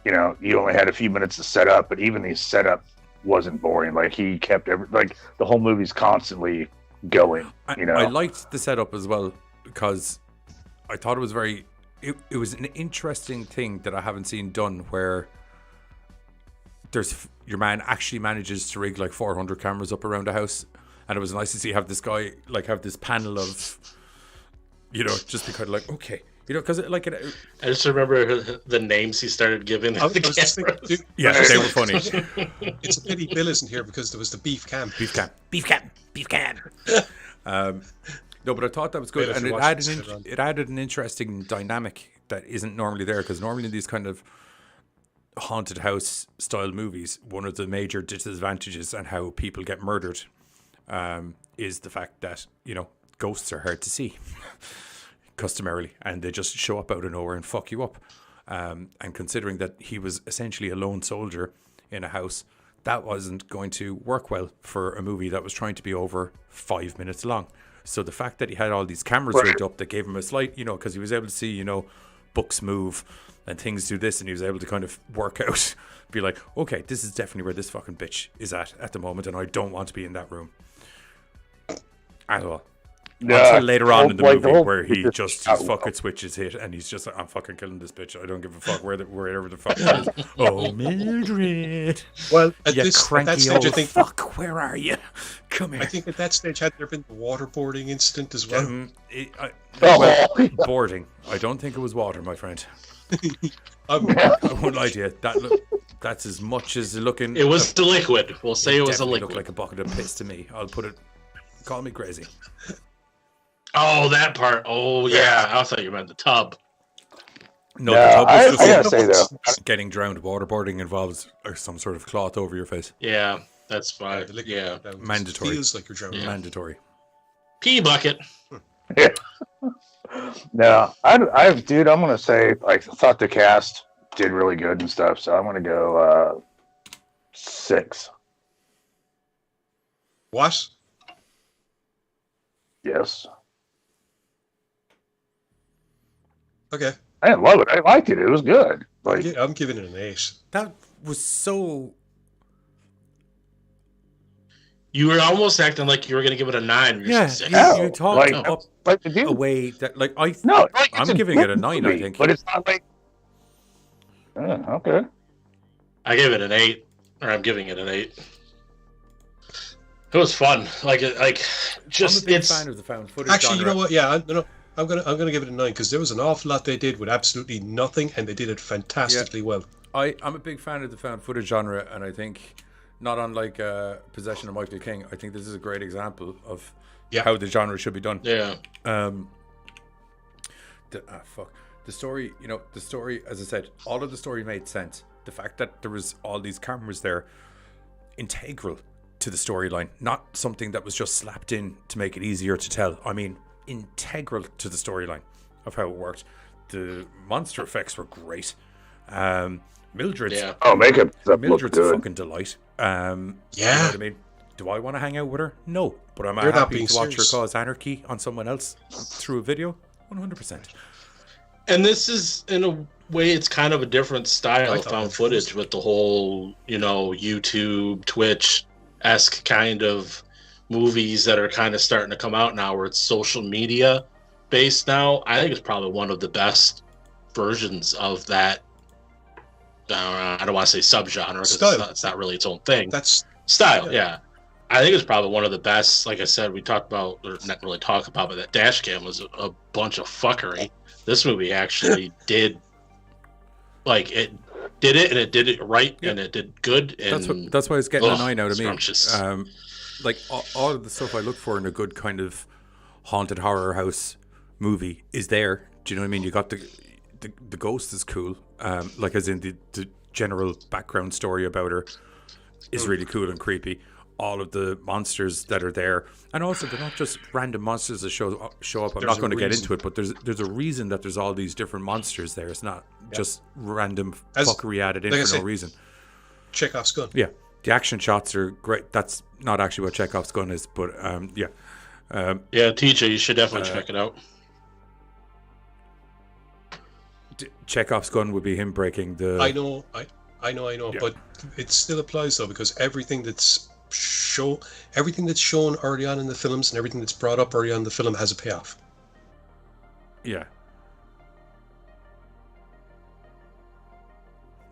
you only had a few minutes to set up, but even the setup wasn't boring. Like he kept the whole movie's constantly going. I liked the setup as well because I thought it was it was an interesting thing that I haven't seen done where your man actually manages to rig like 400 cameras up around a house, and it was nice to see have this guy have this panel of just be kind of like, okay, because I just remember the names he started giving. I was just thinking, yeah, they were funny. It's a pity Bill isn't here because there was the beef cam. No, but I thought that was good, Bill, if and you it watch added an interesting dynamic that isn't normally there, because normally in these kind of haunted house style movies, one of the major disadvantages and how people get murdered is the fact that ghosts are hard to see customarily, and they just show up out of nowhere and fuck you up. And considering that he was essentially a lone soldier in a house, that wasn't going to work well for a movie that was trying to be over 5 minutes long. So the fact that he had all these cameras rigged up that gave him a slight, because he was able to see, books move and things do this, and he was able to kind of work out, be like, okay, this is definitely where this fucking bitch is at the moment, and I don't want to be in that room at all. Until later on in the movie where he just his fucking switches hit and he's just like, I'm fucking killing this bitch. I don't give a fuck wherever the fuck it is. Oh, Mildred. Well, at that stage, old I think, fuck, where are you? Come here. I think at that stage, had there been the waterboarding incident as well? Boarding. I don't think it was water, my friend. I won't lie to you. That's as much as looking. It was the liquid. We'll say it was a liquid. Looked like a bucket of piss to me. I'll put it. Call me crazy. Oh, that part. Oh, yeah. I thought you meant the tub. No, the tub was I gotta say though, getting drowned. Waterboarding involves some sort of cloth over your face. Yeah, that's fine. Yeah, mandatory. Feels like you're drowning. Yeah. Mandatory. Pee bucket. Yeah. No, dude, I'm gonna say I thought the cast did really good and stuff, so I'm gonna go 6. What? Yes. Okay. I didn't love it. I liked it. It was good. Like, I'm giving it an 8. That was so. You were almost acting like you were going to give it a 9. You're Yeah, just you talked like, up like the dude. a way that, like, No, like, I'm it's a giving it good a 9, movie, I think. but it's not like. Okay. I gave it an 8, or I'm giving it an 8. It was fun. Just I'm a big it's fan of the found footage. Actually, you genre. know what? Yeah, I'm gonna give it a 9 because there was an awful lot they did with absolutely nothing, and they did it fantastically well. I'm a big fan of the found footage genre, and I think, not unlike Possession of Michael King, I think this is a great example of how the genre should be done. Yeah. The story, the story, as I said, all of the story made sense. The fact that there was all these cameras there, integral to the storyline, not something that was just slapped in to make it easier to tell. I mean, integral to the storyline of how it worked. The monster effects were great. Mildred's makeup Mildred's looked a good. fucking delight. You know what I mean? Do I want to hang out with her? No, but am I You're not happy being to watch serious. her cause anarchy on someone else through a video? 100%. And this is, in a way, it's kind of a different style of found footage with the whole, YouTube, Twitch-esque kind of movies that are kind of starting to come out now, where it's social media based now. I think it's probably one of the best versions of that. I don't want to say subgenre because it's not really its own thing. That's style, yeah. I think it's probably one of the best. Like I said, we talked about, or not really talk about, but that dash cam was a bunch of fuckery. This movie actually did, and it did it right, and it did good. And That's why it's getting a 9 out of me. scrumptious. Like all of the stuff I look for in a good kind of haunted horror house movie is there. Do you know what I mean? You got the ghost is cool. Like as in the general background story about her is really cool and creepy. All of the monsters that are there, and also they're not just random monsters that show up. I'm not going to get into it, but there's a reason that there's all these different monsters there. It's not just random fuckery added in for no reason. Chekhov's gun. Yeah, the action shots are great. That's not actually what Chekhov's gun is, but yeah, TJ, you should definitely check it out. Chekhov's gun would be him breaking the. I know, but it still applies though, because everything that's shown early on in the films and everything that's brought up early on in the film has a payoff. Yeah.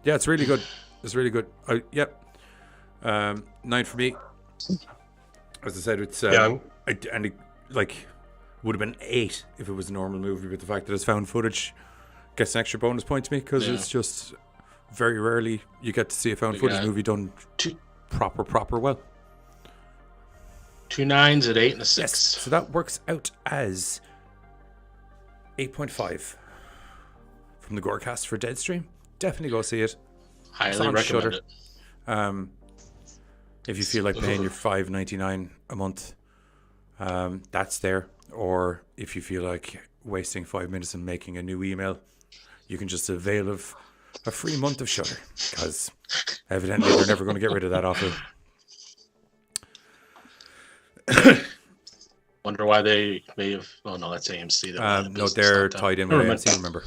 Yeah, it's really good. It's really good. 9 for me. As I said, it's would have been 8 if it was a normal movie, but the fact that it's found footage gets an extra bonus point to me because it's just very rarely you get to see a found footage movie done proper well. 2 9s, an 8, and a 6. Yes, so that works out as 8.5 from the Gorecast for Deadstream. Definitely go see it. Highly recommend it. If you feel like paying your $5.99 a month, that's there. Or if you feel like wasting 5 minutes and making a new email, you can just avail of a free month of Shudder, because evidently they're never going to get rid of that offer. Wonder why they may have. Oh no, that's AMC. No, they're tied in with AMC. Remember?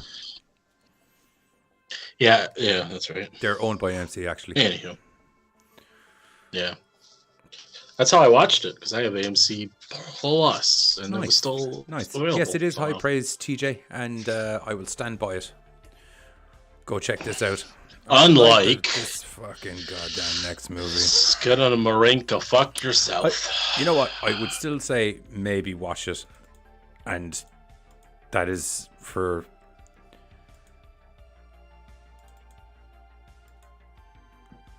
Yeah, that's right. They're owned by AMC, actually. Anywho, yeah, that's how I watched it, because I have AMC Plus, and it was still available. Yes, it is high praise, TJ, and I will stand by it. Go check this out. Unlike this fucking goddamn next movie, Skinamarink, go fuck yourself. You know what? I would still say maybe watch it, and that is for.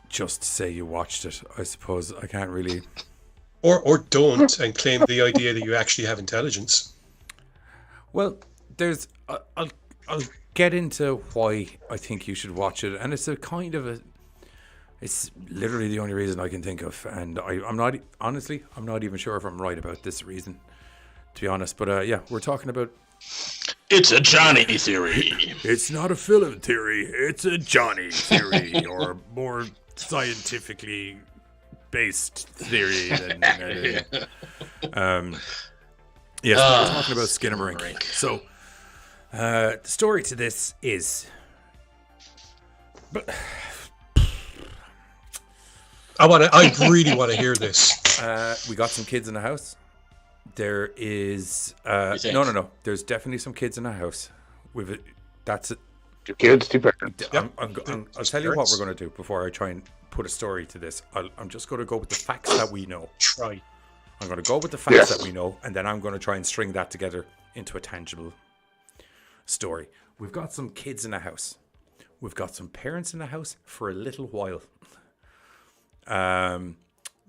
Just say you watched it. I suppose I can't really. Or don't and claim the idea that you actually have intelligence. Well, there's. I'll get into why I think you should watch it, and it's a kind of a. It's literally the only reason I can think of, and I'm not even sure if I'm right about this reason. to be honest. But yeah, we're talking about. It's a Johnny theory. It's not a film theory. It's a Johnny theory, or more scientifically based theory than. Yes, we're talking about Skinamarink. So, the story to this is. But I really want to hear this. We got some kids in the house. There is no. There's definitely some kids in the house. That's it. 2 kids, 2 parents. Yep. I'll tell you what we're going to do before I try and put a story to this. I'm just going to go with the facts that we know. Try. I'm going to go with the facts that we know, and then I'm going to try and string that together into a tangible story. We've got some kids in the house. We've got some parents in the house for a little while.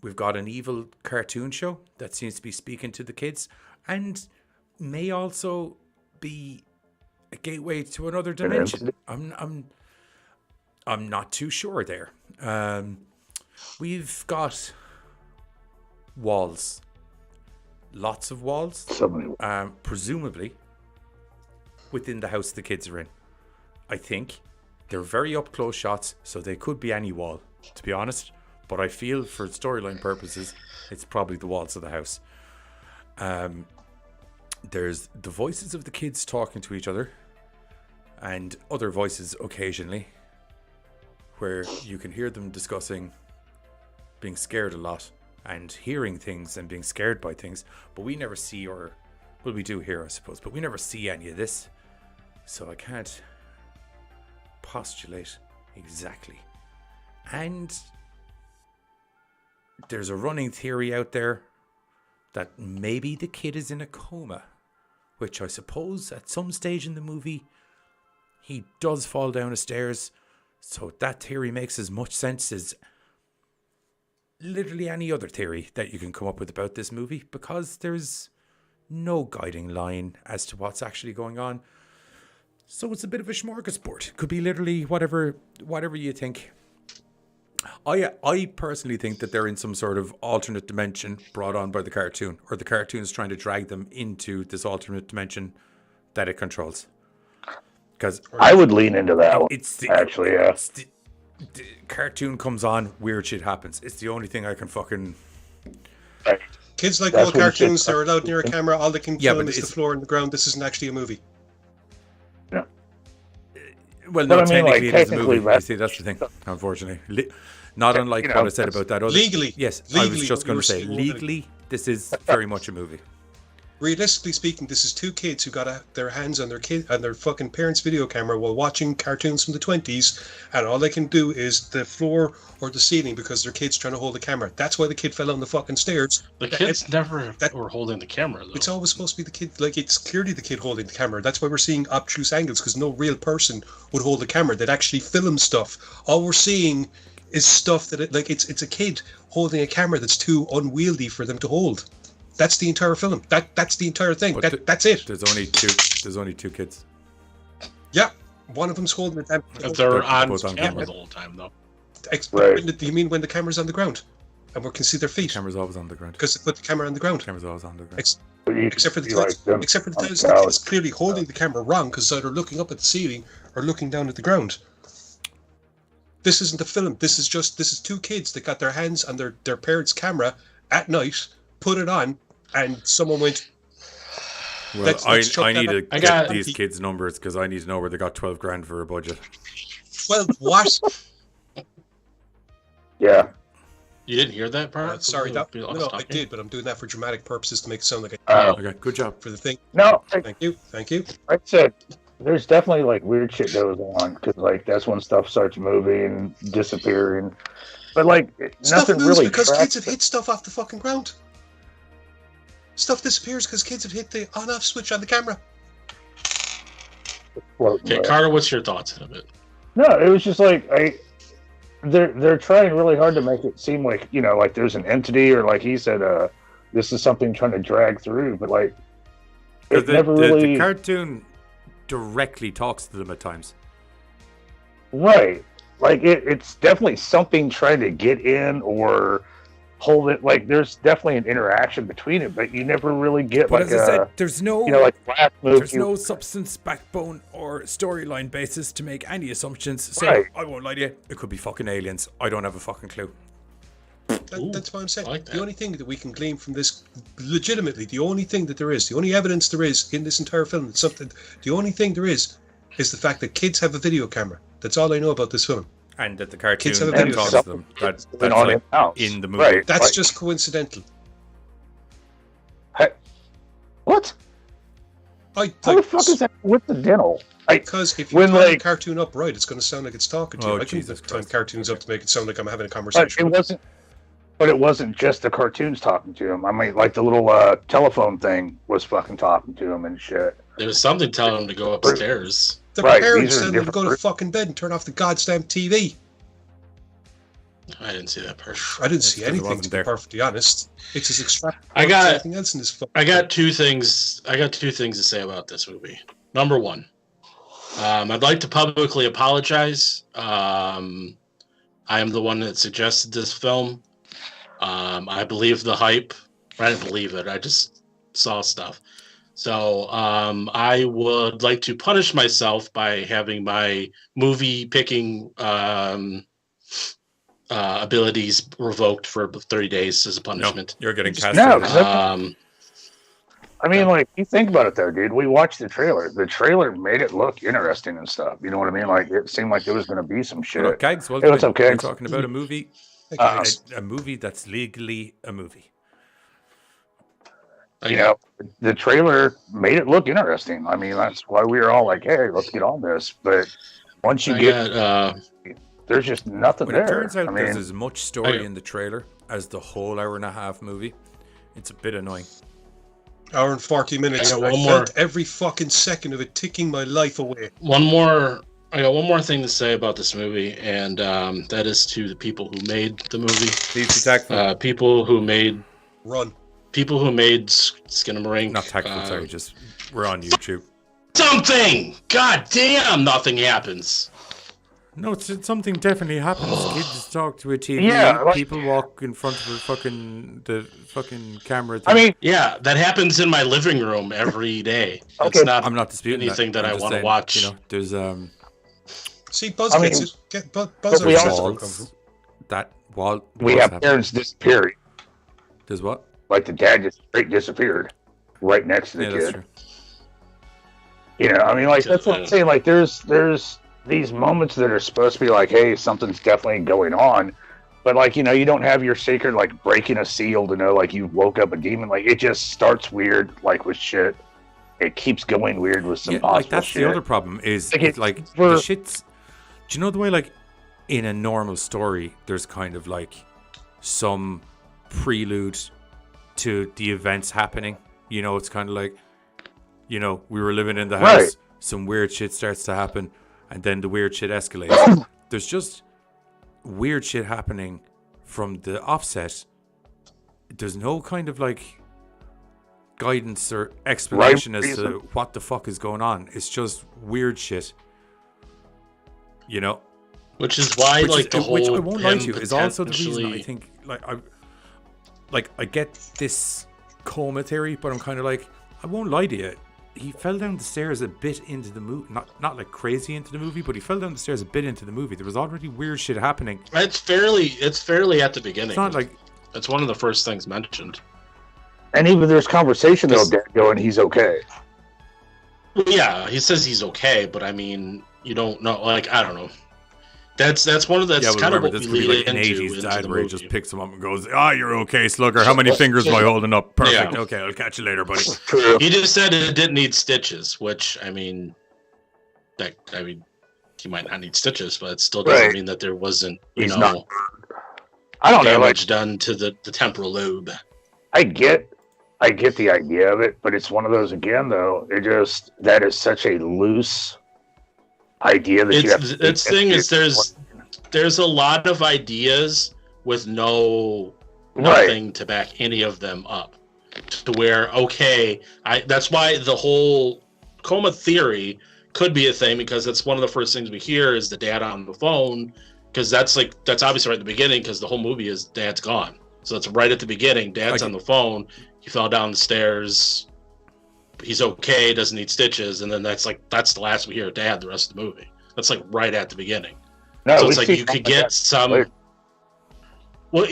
We've got an evil cartoon show that seems to be speaking to the kids, and may also be a gateway to another dimension. I'm not too sure there. We've got walls, lots of walls, presumably within the house the kids are in. I think they're very up close shots, so they could be any wall, to be honest. But I feel for storyline purposes, it's probably the walls of the house. There's the voices of the kids talking to each other, and other voices occasionally, where you can hear them discussing being scared a lot and hearing things and being scared by things. But we never see, or well, we do hear, I suppose, but we never see any of this. So I can't postulate exactly. And there's a running theory out there that maybe the kid is in a coma, which I suppose at some stage in the movie he does fall down the stairs. So that theory makes as much sense as literally any other theory that you can come up with about this movie, because there's no guiding line as to what's actually going on. So it's a bit of a smorgasbord. Could be literally whatever you think. I personally think that they're in some sort of alternate dimension brought on by the cartoon, or the cartoon is trying to drag them into this alternate dimension that it controls. Because I would lean into that one. Actually, yeah. The cartoon comes on, weird shit happens. It's the only thing I can fucking. Kids like all cartoons, they're allowed near a camera. All they can film is the floor and the ground. This isn't actually a movie. Yeah. Well, no, technically it is a movie. You see, that's the thing, unfortunately. Not unlike what I said about that other. Legally. Yes, legally, I was just going to say, legally, this is very much a movie. Realistically speaking, this is 2 kids who got their hands on their fucking parents' video camera while watching cartoons from the 20s, and all they can do is the floor or the ceiling because their kid's trying to hold the camera. That's why the kid fell on the fucking stairs. The kids never were holding the camera, though. It's always supposed to be the kid. Like, it's clearly the kid holding the camera. That's why we're seeing obtuse angles, because no real person would hold the camera. They'd actually film stuff. All we're seeing is stuff that it's a kid holding a camera that's too unwieldy for them to hold. That's the entire film. That's the entire thing. That's it. There's only two kids. Yeah, one of them's holding the damn. If they're on camera the whole time, though. Do you mean when the camera's on the ground and we can see their feet? The camera's always on the ground. Because they put the camera on the ground. The camera's always on the ground. Except for the times. Except for the times the kid's clearly holding the camera wrong, because either looking up at the ceiling or looking down at the ground. This isn't a film. This is 2 kids that got their hands on their parents' camera at night, put it on, and someone went. Well, I need to get these kids' numbers, because I need to know where they got 12 grand for a budget. 12 what? Yeah. You didn't hear that part? Sorry, no, I did, but I'm doing that for dramatic purposes to make it sound like okay, good job. For the thing. No. Thank you. I said there's definitely like weird shit goes on, because like that's when stuff starts moving, disappearing. But like stuff nothing moves really. Because kids have hit stuff off the fucking ground. Stuff disappears because kids have hit the on-off switch on the camera. Okay, Carter, what's your thoughts on it? No, it was just like they're trying really hard to make it seem like, you know, like there's an entity, or like he said, this is something trying to drag through, but like it never really. The cartoon directly talks to them at times. Right, like it's definitely something trying to get in, or hold it like there's definitely an interaction between it, but you never really get But like as I said, there's no like last movie. there's no substance, backbone, or storyline basis to make any assumptions. So Right. I won't lie to you, it could be fucking aliens. I don't have a fucking clue. That's what I'm saying. like that. The only thing that we can glean from this, legitimately, the only thing that there is, the only evidence there is in this entire film, it's something. The only thing there is the fact that kids have a video camera. That's all I know about this film. And that the cartoon Kids have a then video talks camera. to them. That's Going on like in-house. in the movie. Right. That's Like- just coincidental. What? I How the fuck is that with the dental? Because if you when, time the like- cartoon up right, it's going to sound like it's talking to you. Oh, I can Jesus time Christ. cartoons up to make it sound like I'm having a But conversation. it wasn't. But it wasn't just the cartoons talking to him. I mean, like the little telephone thing was fucking talking to him and shit. There was something telling him to go upstairs. The Right, parents these are telling them to go to different- fucking bed and turn off the goddamn TV. I didn't see that part. I didn't see because it anything, wasn't to be there. perfectly honest. It's as extravagant I as got- anything else in this film. I got two things to say about this movie. Number one, I'd like to publicly apologize. I am the one that suggested this film. I believe the hype. I didn't believe it. I just saw stuff. So I would like to punish myself by having my movie picking abilities revoked for 30 days as a No, punishment. you're getting No, castrated. 'cause I mean, like, you think about it though, dude. We watched the trailer. The trailer made it look interesting and stuff. You know what I mean? Like, it seemed like there was going to be some shit. Look, Gags, well, Hey, what's up, we're Gags? talking about a movie, a movie that's legally a movie. You know, the trailer made it look interesting. I mean, that's why we were all like, "Hey, let's get on this." But once you there's just nothing When there. it turns out I there's mean, as much story in the trailer as the whole hour and a half movie, it's a bit annoying. Hour and 40 minutes. I got I one felt more. every fucking second of it ticking my life away. I got one more thing to say about this movie, and that is to the people who made the movie. Please be tactful. People who made Skinamarink. Not tactful, sorry, just we're on YouTube. Something! God damn, nothing happens. No, it's something definitely happens. Kids talk to a TV. Yeah, like- people walk in front of the fucking camera. I mean, Yeah, that happens in my living room every day. Okay. It's not I'm not disputing anything that I'm I just want to saying, watch. You know, there's See, Buzz I mean, gets it. Get, Buzz but we understands also- where I'm coming from. that wall. we walls have happen. parents disappearing. There's what? Like the dad just straight disappeared right next to the Yeah, that's kid. true. You know, I mean, like that's what I'm saying. Like, there's these moments that are supposed to be like, hey, something's definitely going on, but like, you know, you don't have your sacred like breaking a seal to know like you woke up a demon. Like, it just starts weird, like with shit. It keeps going weird with some Yeah, possible like that's shit. the other problem is Like, like, it's like for- the shit's. Do you know the way like in a normal story there's kind of like some prelude to the events happening? You know, it's kind of like, you know, we were living in the house, Right. some weird shit starts to happen, and then the weird shit escalates. There's just weird shit happening from the offset. There's no kind of like guidance or explanation as reason. to what the fuck is going on. It's just weird shit. You know? Which is why, Which I whole won't lie to you, him is also the reason I potentially- think I get this coma theory, but I'm kind of like, I won't lie to you. He fell down the stairs a bit into the movie, not like crazy into the movie, but he fell down the stairs a bit into the movie. There was already weird shit happening. It's fairly at the beginning. It's not like It's one of the first things mentioned. And even there's conversation though, Yes. dad going, he's okay. Well, yeah, he says he's okay, but I mean, you don't know. Like, I don't know. That's one of the. yeah, That's but kind of remember what this we could be lead like an into 80s into dad the where he movie. just picks him up and goes, you're okay, Slugger. How many fingers am I holding up? Perfect. Yeah. Okay, I'll catch you later, buddy. True. He just said it didn't need stitches, which he might not need stitches, but it still doesn't Right. mean that there wasn't, He's not. I I don't know. Like, damage done to the temporal lobe. I get the idea of it, but it's one of those again though. That is such a loose idea that you have to It's thing is there's a lot of ideas with nothing to back any of them up. To where that's why the whole coma theory could be a thing, because that's one of the first things we hear is the dad on the phone, because that's obviously right at the beginning, because the whole movie is dad's gone. So it's right at the beginning. Dad's on the phone. He fell down the stairs. He's okay. Doesn't need stitches. And then that's the last we hear of Dad. The rest of the movie. That's like right at the beginning. No, so it's like you could get some. Later. Well,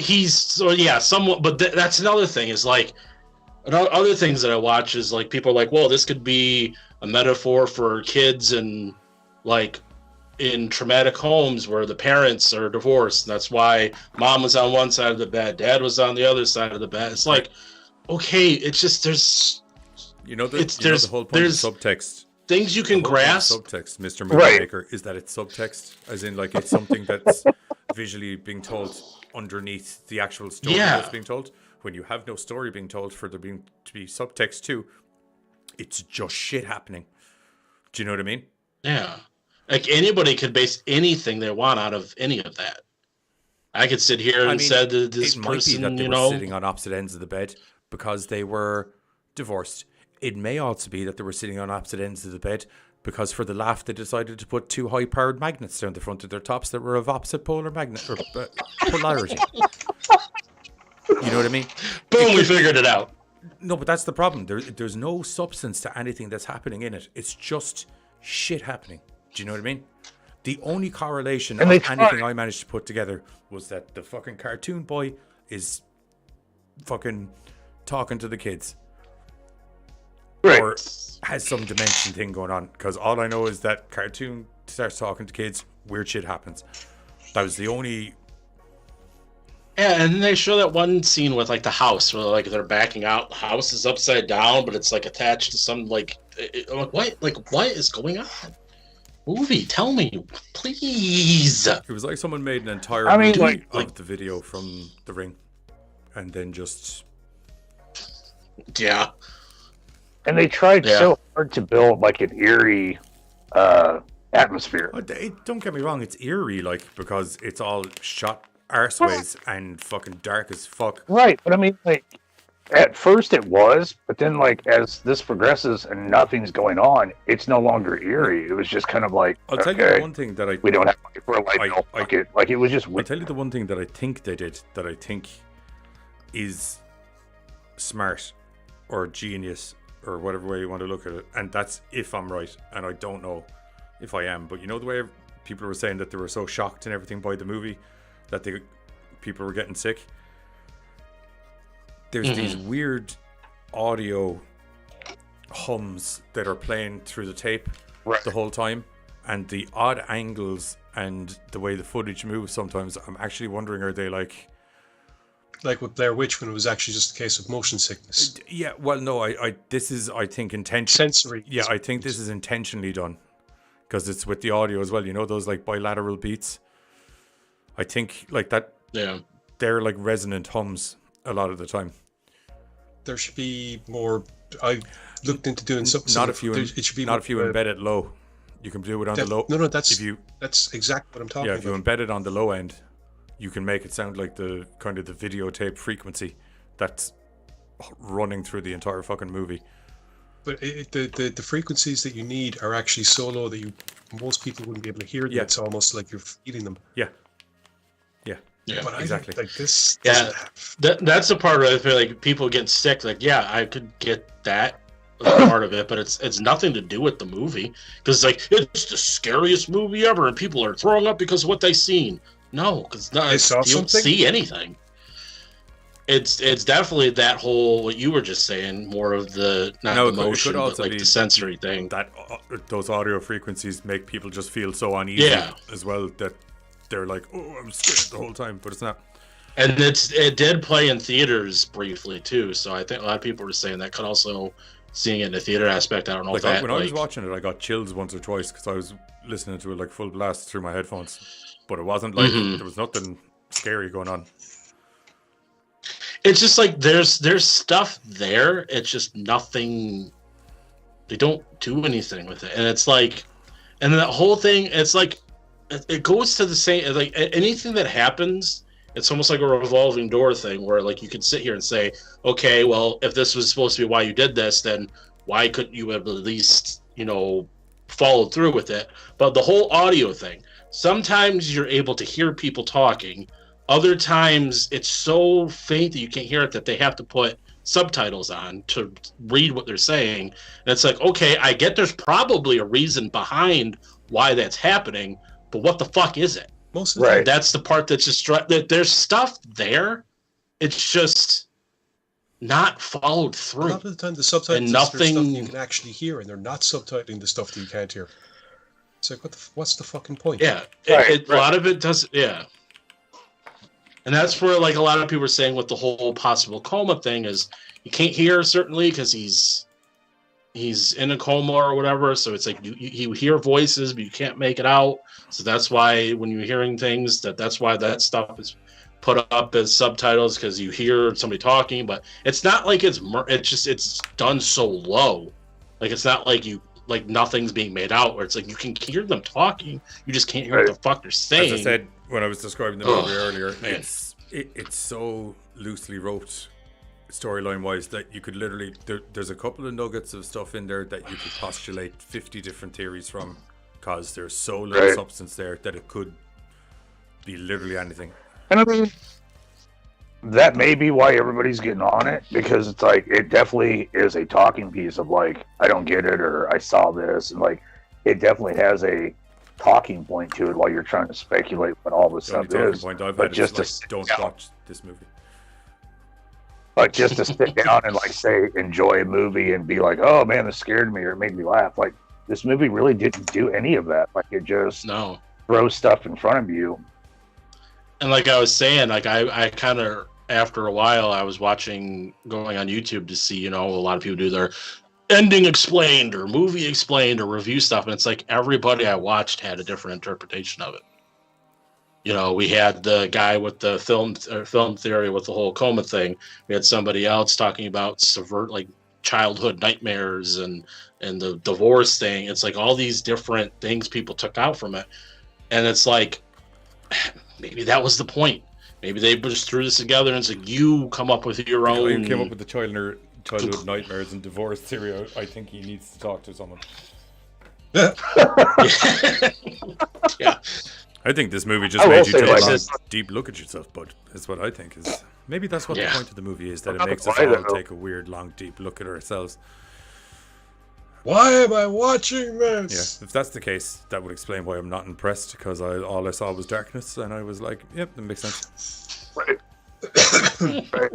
somewhat. But that's another thing. Is like other things that I watch is like people are like, well, this could be a metaphor for kids and like in traumatic homes where the parents are divorced. And that's why mom was on one side of the bed, dad was on the other side of the bed. It's like, okay, it's just there's the whole point of subtext. Things you can grasp. Subtext, Mr. Movie Maker, is that it's subtext, as in like it's something that's visually being told underneath the actual story that's being told. When you have no story being told for there being to be subtext too, it's just shit happening. Do you know what I mean? Yeah. Like anybody could base anything they want out of any of that. I could sit here and say that this it might be that they were sitting on opposite ends of the bed because they were divorced. It may also be that they were sitting on opposite ends of the bed because for the laugh they decided to put 2 high-powered magnets down the front of their tops that were of opposite polarity. You know what I mean? Boom, we figured it out. No, but that's the problem. There's no substance to anything that's happening in it. It's just shit happening. Do you know what I mean? The only correlation of anything I managed to put together was that the fucking cartoon boy is fucking talking to the kids. Right. Or has some dimension thing going on. Because all I know is that cartoon starts talking to kids, weird shit happens. That was the only... Yeah, and they show that one scene with like the house where like they're backing out. The house is upside down, but it's like attached to some like... what? Like, what is going on? Movie, tell me, please. It was like someone made an entire movie of the video from The Ring, and then just And they tried so hard to build like an eerie atmosphere. Don't get me wrong, it's eerie, like because it's all shot arseways and fucking dark as fuck. Right, but I mean, like at first it was, but then like as this progresses and nothing's going on, it's no longer eerie. It was just kind of like, I'll tell you the one thing that we don't have money for a light bill. Like it was just weird. I'll tell you the one thing that I think they did that I think is smart or genius or whatever way you want to look at it, and that's if I'm right, and I don't know if I am, but you know the way people were saying that they were so shocked and everything by the movie that people were getting sick. There's these weird audio hums that are playing through the tape the whole time, and the odd angles and the way the footage moves sometimes, I'm actually wondering, are they like with Blair Witch when it was actually just a case of motion sickness? Yeah, well, no, this is, I think, intentional. Sensory. Yeah, I think this is intentionally done because it's with the audio as well. You know, those like bilateral beats. I think like that. Yeah, they're like resonant hums a lot of the time. There should be more. I looked into doing something. Not if you embed it low. You can do it on the low. No, that's exactly what I'm talking about. Yeah, if you embed it on the low end, you can make it sound like the kind of the videotape frequency that's running through the entire fucking movie. But the frequencies that you need are actually so low that most people wouldn't be able to hear them. Yeah. It's almost like you're feeding them. Yeah. Yeah, but exactly. Like this. Yeah, that's the part where I feel like people get sick. Like, yeah, I could get that part of it, but it's nothing to do with the movie because like it's the scariest movie ever, and people are throwing up because of what they've seen. No, because you don't see anything. It's definitely that whole what you were just saying, more of the emotion, but like the sensory thing. That those audio frequencies make people just feel so uneasy as well that they're like, oh, I'm scared the whole time, but it's not. And it did play in theaters briefly too, so I think a lot of people were saying that could also seeing it in the theater aspect. I don't know like if that. When I was watching it, I got chills once or twice because I was listening to it like full blast through my headphones, but it wasn't like there was nothing scary going on. It's just like there's stuff there. It's just nothing. They don't do anything with it, and it's like, and that whole thing. It's like it goes to the same. Like anything that happens, it's almost like a revolving door thing where like you could sit here and say, okay, well, if this was supposed to be why you did this, then why couldn't you have at least followed through with it? But the whole audio thing. Sometimes you're able to hear people talking. Other times it's so faint that you can't hear it that they have to put subtitles on to read what they're saying. And it's like, okay, I get there's probably a reason behind why that's happening, but what the fuck is it? Most of the time, That's the part that's just that there's stuff there. It's just not followed a through. lot of the time the subtitles And is there's stuff nothing- you can actually hear, and they're not subtitling the stuff that you can't hear. It's like, what's the fucking point? Yeah, a lot of it does. Yeah, and that's where like a lot of people are saying with the whole possible coma thing is you can't hear certainly because he's in a coma or whatever. So it's like you hear voices but you can't make it out. So that's why when you're hearing things that's why that stuff is put up as subtitles because you hear somebody talking. But it's not like it's done so low. Like it's not like nothing's being made out where it's like you can hear them talking, you just can't hear what the fuck they're saying. As I said when I was describing the movie earlier, man. it's so loosely wrote storyline wise that you could literally there's a couple of nuggets of stuff in there that you could postulate 50 different theories from because there's so little substance there that it could be literally anything. And I mean, that may be why everybody's getting on it, because it's like it definitely is a talking piece of like, I don't get it, or I saw this, and like it definitely has a talking point to it while you're trying to speculate what all this The only stuff talking is. point I've But had just is to like, sit don't down, watch this movie. like just to sit down and like say enjoy a movie and be like, oh man, this scared me or it made me laugh. Like this movie really didn't do any of that. Like it just throws stuff in front of you. And like I was saying, like I kind of after a while I was going on YouTube to see, a lot of people do their ending explained or movie explained or review stuff, and it's like everybody I watched had a different interpretation of it. We had the guy with the film theory with the whole coma thing. We had somebody else talking about childhood nightmares and the divorce thing. It's like all these different things people took out from it, and it's like maybe that was the point. Maybe they just threw this together and it's like you come up with your own. You came up with the childhood nightmares and divorce theory. I think he needs to talk to someone. Yeah. I think this movie just made you take a deep look at yourself, bud. That's what I think is. Maybe that's what the point of the movie is, that it makes us all take a weird, long, deep look at ourselves. Why am I watching this? Yeah, if that's the case, that would explain why I'm not impressed, because all I saw was darkness, and I was like, yep, that makes sense. Right. Right.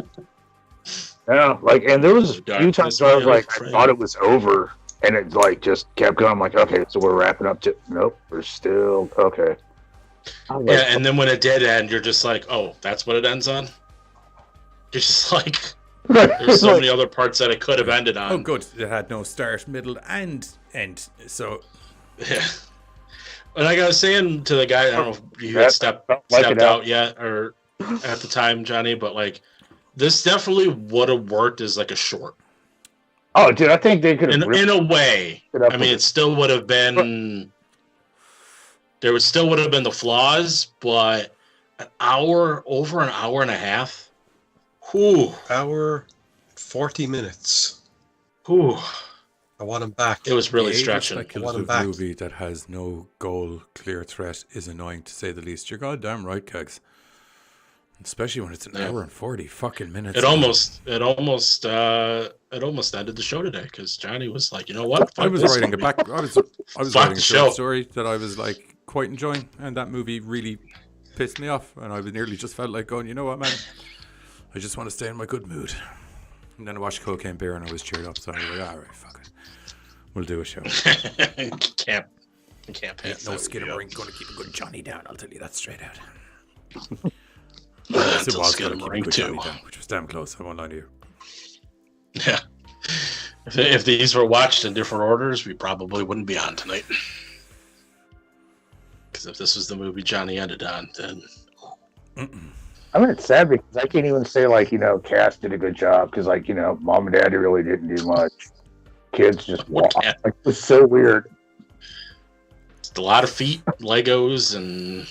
Yeah, like, and there was a few times where I was like, I thought it was over, and it like just kept going. I'm like, okay, so we're wrapping up to. Nope, we're still okay. Yeah, and then when it did end, you're just like, oh, that's what it ends on? You're just like, there's so many other parts that it could have ended on. Oh, good. It had no start, middle, and end. So, yeah. And like I was saying to the guy, I don't know if you had stepped out yet or at the time, Johnny, but like, this definitely would have worked as like a short. Oh, dude, I think they could have. In a way. I mean, it still would have been. There still would have been the flaws, but over an hour and a half. Whew. Hour, 40 minutes. Whew. I want him back. It was really stretching. A speculative movie that has no goal, clear threat is annoying to say the least. You're goddamn right, Kegs. Especially when it's an hour and 40 fucking minutes. It almost ended the show today because Johnny was like, you know what? I was writing it back. I was writing a short story that I was like quite enjoying, and that movie really pissed me off, and I nearly just felt like going, you know what, man? I just want to stay in my good mood. And then I watched Cocaine Bear and I was cheered up, so I was like, all right, fuck it. We'll do a show. can't pass. No Skinamarink going to keep a good Johnny down, I'll tell you that straight out. Yes, it was Skinamarink too. Which was damn close, I won't lie to you. Yeah. If these were watched in different orders, we probably wouldn't be on tonight. Because if this was the movie Johnny ended on, then... I mean, it's sad because I can't even say, like, cast did a good job because, like, mom and daddy really didn't do much. Kids just walked. Like, it was so weird. It's a lot of feet, Legos, and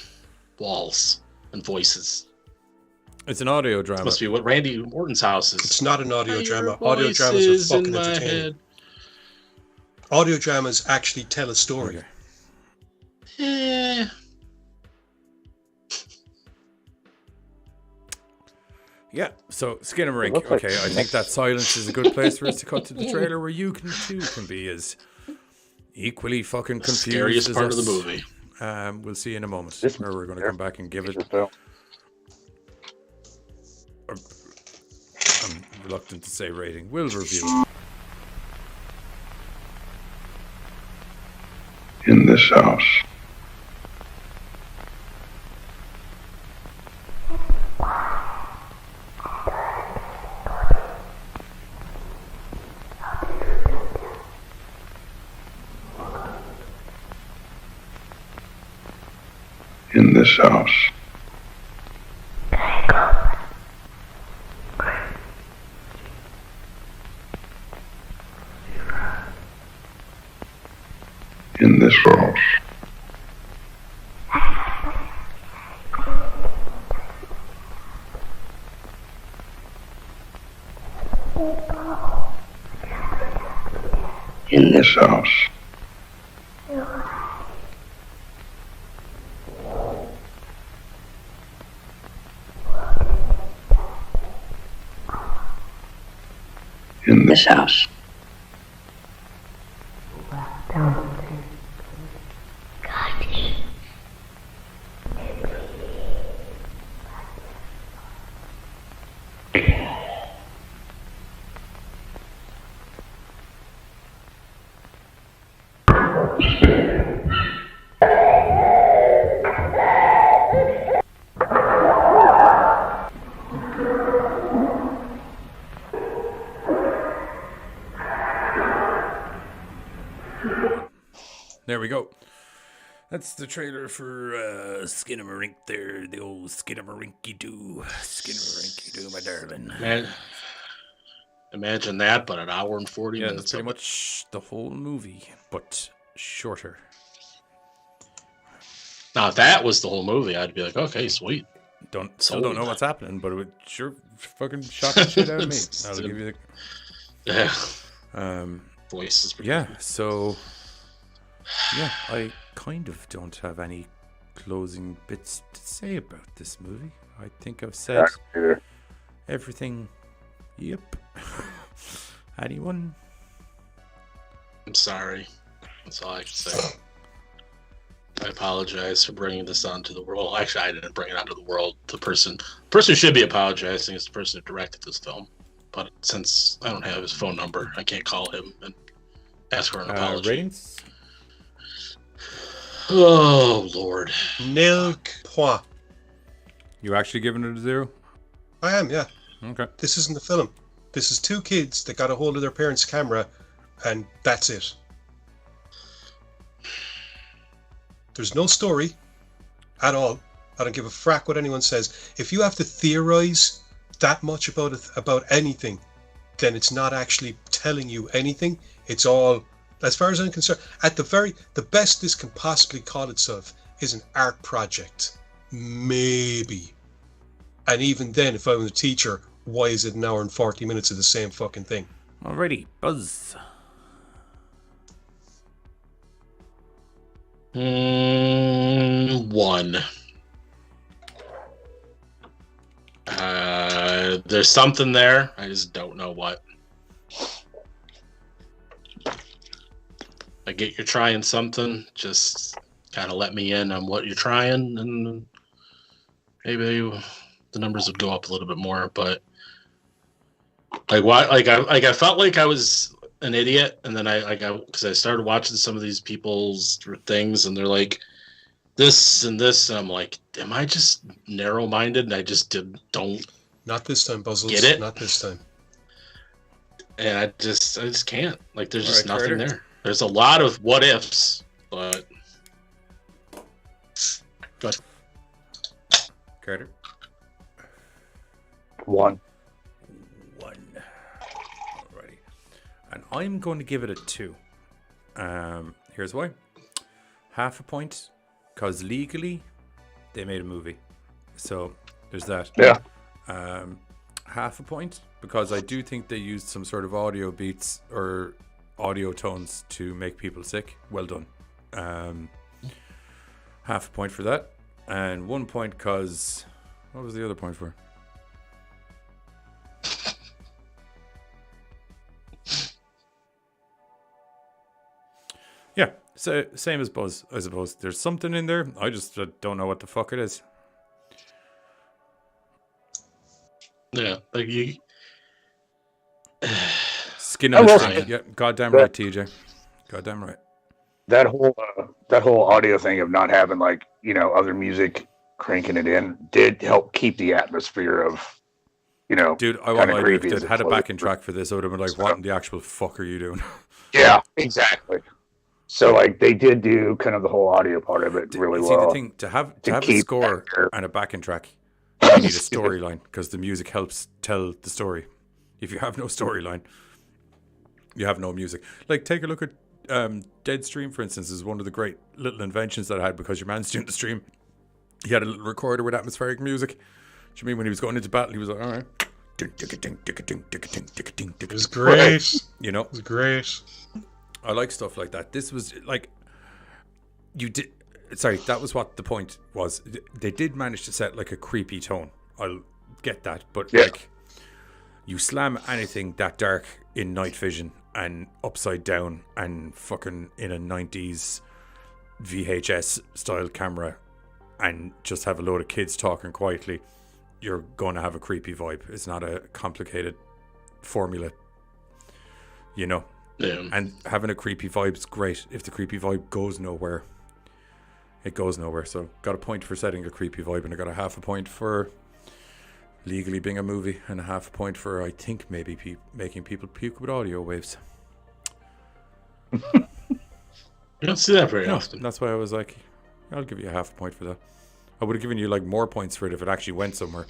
walls and voices. It's an audio drama. Must be what Randy Orton's house is. It's not an audio drama. Audio dramas are fucking entertaining. Audio dramas actually tell a story. Okay. Yeah, so Skinamarink. looks like- Okay, I think that silence is a good place for us to cut to the trailer where you can be as equally fucking confused Scariest as part us. of the movie. We'll see in a moment This- where we're going to come back and give it. Film. I'm reluctant to say rating. We'll review it. In this house. In this house. In this house. In this house. In this house. There we go. That's the trailer for Skinamarink there. The old Skinamarink-y-doo. Skinamarink-y-doo, my darling. Man, imagine that, but an hour and 40 Yeah, minutes. that's pretty of it. much the whole movie, but shorter. Now, if that was the whole movie, I'd be like, okay, sweet. Still don't know what's happening, but it would sure fucking shock the shit out of me. I'll give you Yeah. the Voice is pretty yeah. So yeah, I kind of don't have any closing bits to say about this movie. I think I've said everything. Yep. Anyone? I'm sorry. That's all I can say. I apologize for bringing this onto the world. Actually, I didn't bring it onto the world. The person who should be apologizing is the person who directed this film. But since I don't have his phone number, I can't call him and ask for an apology. Ratings? Oh, Lord. Nil point. You actually giving it a 0? I am, yeah. Okay. This isn't the film. This is two kids that got a hold of their parents' camera, and that's it. There's no story at all. I don't give a frack what anyone says. If you have to theorize that much about anything, then it's not actually telling you anything. It's all, as far as I'm concerned, the best this can possibly call itself is an art project. Maybe. And even then, if I was a teacher, why is it an hour and 40 minutes of the same fucking thing? Alrighty, Buzz. 1. There's something there. I just don't know what. I get you're trying something. Just kind of let me in on what you're trying, and maybe the numbers would go up a little bit more. But I felt like I was an idiot, and then because I started watching some of these people's things, and they're like this and this, and I'm like, am I just narrow-minded? And I just don't. Not this time, Buzzles. Get it? Not this time. And I just can't. Like, there's just All right, nothing Carter. there. There's a lot of what ifs, but. Good. Carter. 1. 1. Alrighty. And I'm going to give it a 2. Here's why. Half a point, because legally, they made a movie. So, there's that. Yeah. Half a point, because I do think they used some sort of audio beats or audio tones to make people sick. Well done. Half a point for that. And 1 point because... What was the other point for? Yeah, so same as Buzz, I suppose. There's something in there. I just don't know what the fuck it is. Yeah, like you. Skinamarink. Yeah, goddamn right, TJ. Goddamn right. That whole audio thing of not having like other music cranking it in did help keep the atmosphere of dude. I want to if they'd had a backing track for this, I would have been like, "What in the actual fuck are you doing?" Yeah, exactly. So like they did do kind of the whole audio part of it really well. See, the thing to have a score and a backing track, you need a storyline because the music helps tell the story. If you have no storyline, you have no music. Like take a look at Deadstream, for instance, is one of the great little inventions that I had because your man's doing the stream. He had a little recorder with atmospheric music. Do you mean when he was going into battle, he was like, all right. It was great. You know? It was great. I like stuff like that. This was like, that was what the point was. They did manage to set like a creepy tone. I'll get that. But like, you slam anything that dark in night vision and upside down and fucking in a 90s VHS style camera and just have a load of kids talking quietly, you're going to have a creepy vibe. It's not a complicated formula, Yeah. And having a creepy vibe is great. If the creepy vibe goes nowhere, it goes nowhere. So got a point for setting a creepy vibe, and I got a half a point for legally being a movie, and a half a point for, I think, maybe making people puke with audio waves. You don't see that very often. That's why I was like, I'll give you a half a point for that. I would have given you like more points for it if it actually went somewhere.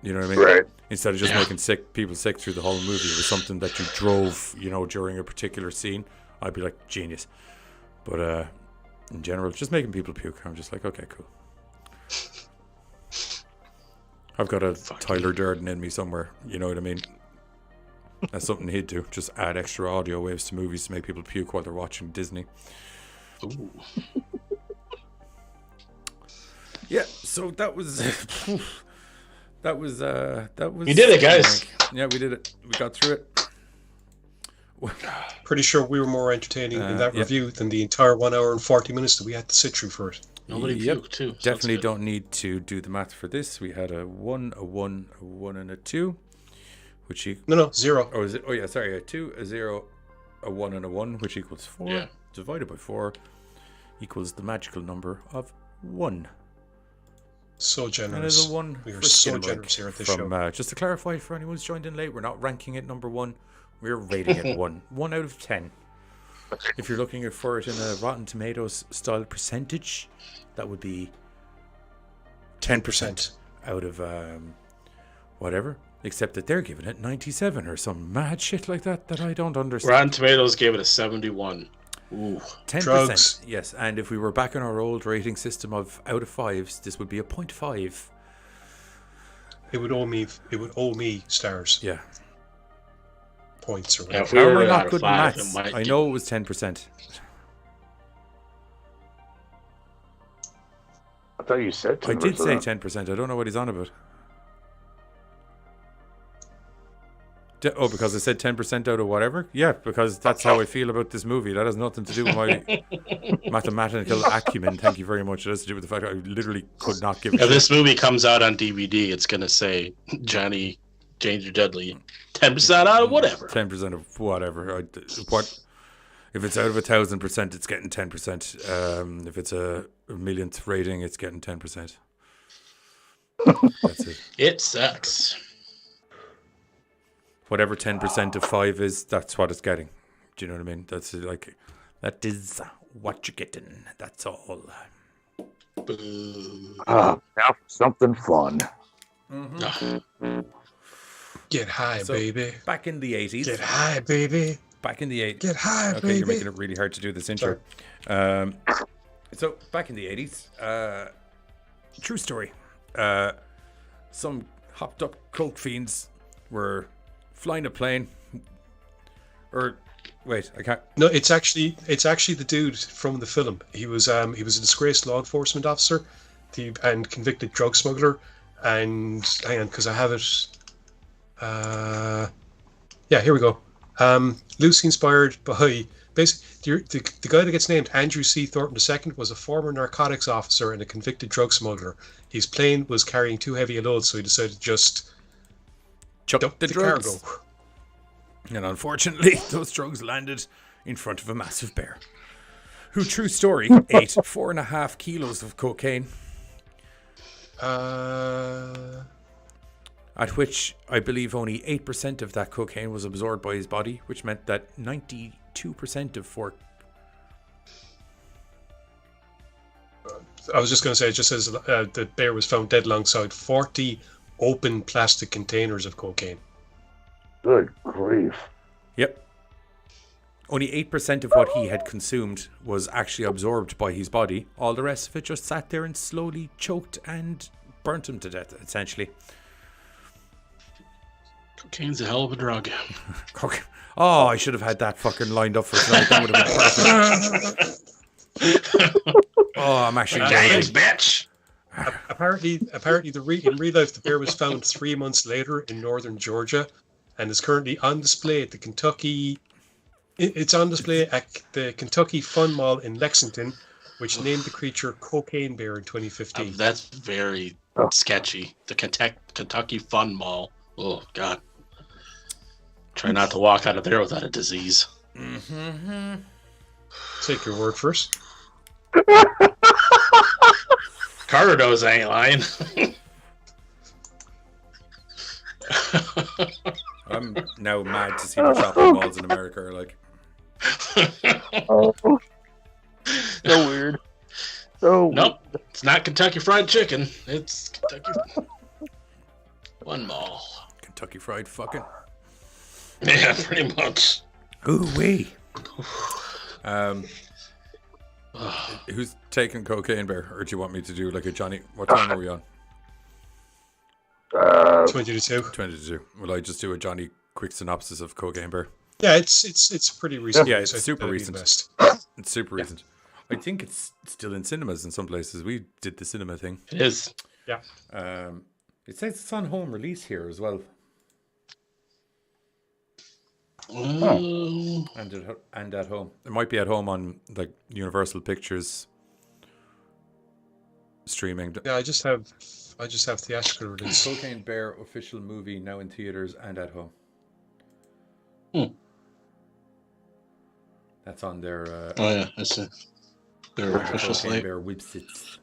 You know what I mean? Right. Instead of just making people sick through the whole movie, it was something that you drove, during a particular scene. I'd be like, genius. But in general, just making people puke. I'm just like, okay, cool. I've got a Tyler Durden in me somewhere. You know what I mean? That's something he'd do. Just add extra audio waves to movies to make people puke while they're watching Disney. Ooh. Yeah, so that was that was You did it, guys. Yeah, we did it. We got through it. Pretty sure we were more entertaining in that review than the entire 1 hour and 40 minutes that we had to sit through for it. Nobody puked too. Definitely don't need to do the math for this. We had a 1, a 1, a 1, and a 2, which No, 0. Oh, is it? Oh yeah, sorry, a 2, a 0, a 1, and a 1, which equals 4. Yeah. Divided by 4 equals the magical number of 1. So generous. And there's a 1 we are for so Skinamarink generous here at this from, show. just to clarify for anyone who's joined in late, we're not ranking it number 1. We're rating it 1. 1 out of 10. If you're looking for it in a Rotten Tomatoes style percentage, that would be 10% out of whatever. Except that they're giving it 97 or some mad shit like that I don't understand. Rotten Tomatoes gave it a 71. Ooh. 10%. Drugs. Yes, and if we were back on our old rating system of out of 5s, this would be a 0.5. It would owe me stars. Yeah. Points or Yeah, whatever. if we were not out of good 5, at it maths. might I know it was 10%. I thought you said 10%. I did say 10%. I don't know what he's on about. Because I said 10% out of whatever? Yeah, because that's how I feel about this movie. That has nothing to do with my mathematical acumen. Thank you very much. It has to do with the fact that I literally could not give a If shit. this movie comes out on DVD, it's going to say Johnny Danger Deadly 10% out of whatever. 10% of whatever. If it's out of 1,000%, it's getting 10%. If it's a millionth rating, it's getting 10%. That's it. It sucks. Whatever 10% of 5 is, that's what it's getting. Do you know what I mean? That's like, that is what you're getting. That's all. Now for something fun. Get high, baby. Back in the 80s. Get high, baby. Back in the 80s. Get high, okay, baby. you're making it really hard to do this intro. So, back in the 80s, true story. Some hopped up coke fiends were flying a plane. Or, wait, I can't. No, it's actually the dude from the film. He was a disgraced law enforcement officer, and convicted drug smuggler. And hang on, because I have it. Yeah, here we go. Loosely inspired by basically, the guy that gets named Andrew C. Thornton II was a former narcotics officer and a convicted drug smuggler. His plane was carrying too heavy a load, so he decided to just dump the drugs. cargo. And unfortunately, those drugs landed in front of a massive bear, who, true story, ate 4.5 kilos of cocaine. At which I believe only 8% of that cocaine was absorbed by his body, which meant that 92% of I was just going to say, it just says the bear was found dead alongside 40 open plastic containers of cocaine. Good grief. Yep. Only 8% of what he had consumed was actually absorbed by his body. All the rest of it just sat there and slowly choked and burnt him to death, essentially. Cocaine's a hell of a drug. Oh, I should have had that fucking lined up for tonight. That would have been perfect. Oh, I'm actually James, bitch. Apparently, in real life, the bear was found 3 months later in northern Georgia, and is currently on display at the Kentucky. It's on display at the Kentucky Fun Mall in Lexington, which named the creature Cocaine Bear in 2015. That's very sketchy. The Kentucky Fun Mall. Oh God. Try not to walk out of there without a disease. Mm-hmm. Take your word first. Carter knows I ain't lying. I'm now mad to see what shopping malls in America are like. Oh. So weird. So nope, it's not Kentucky Fried Chicken. It's Kentucky Fun Mall. Kentucky Fried fucking. Yeah, pretty much. Ooh wee. Who's taking Cocaine Bear, or do you want me to do like a Johnny? What time are we on? 20 to 2. 20 to 2. Will I just do a Johnny quick synopsis of Cocaine Bear? Yeah, it's pretty recent. Yeah, it's so super that'd be recent. the best. It's super recent. I think it's still in cinemas in some places. We did the cinema thing. It is. Yeah. It says it's on home release here as well. And at home. It might be at home on like Universal Pictures streaming. Yeah, I just have theatrical release. Cocaine Bear official movie now in theaters and at home. That's on their. Oh yeah, that's it. Their official Cocaine slate. Bear website.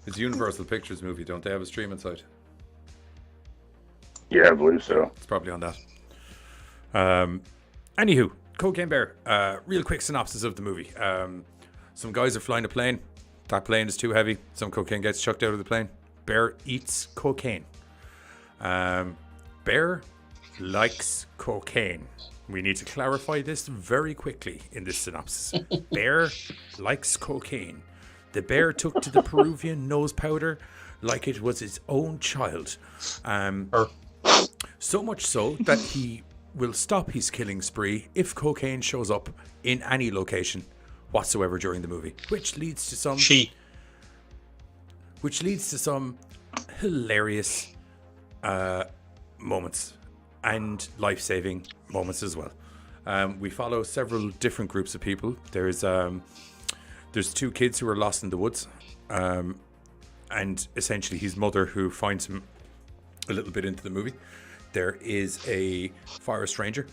It's a Universal Pictures movie. Don't they have a streaming site? yeah, I believe so. It's probably on that. Anywho, Cocaine Bear. Real quick synopsis of the movie. Some guys are flying a plane. That plane is too heavy. Some cocaine gets chucked out of the plane. Bear eats cocaine. Bear likes cocaine. We need to clarify this very quickly in this synopsis. Bear likes cocaine. The bear took to the Peruvian Nose Powder like it was his own child. So much so that he will stop his killing spree if cocaine shows up in any location whatsoever during the movie, which leads to some hilarious moments and life-saving moments as well. We follow several different groups of people. There's 2 kids who are lost in the woods, and essentially his mother who finds him a little bit into the movie. There is a forest ranger,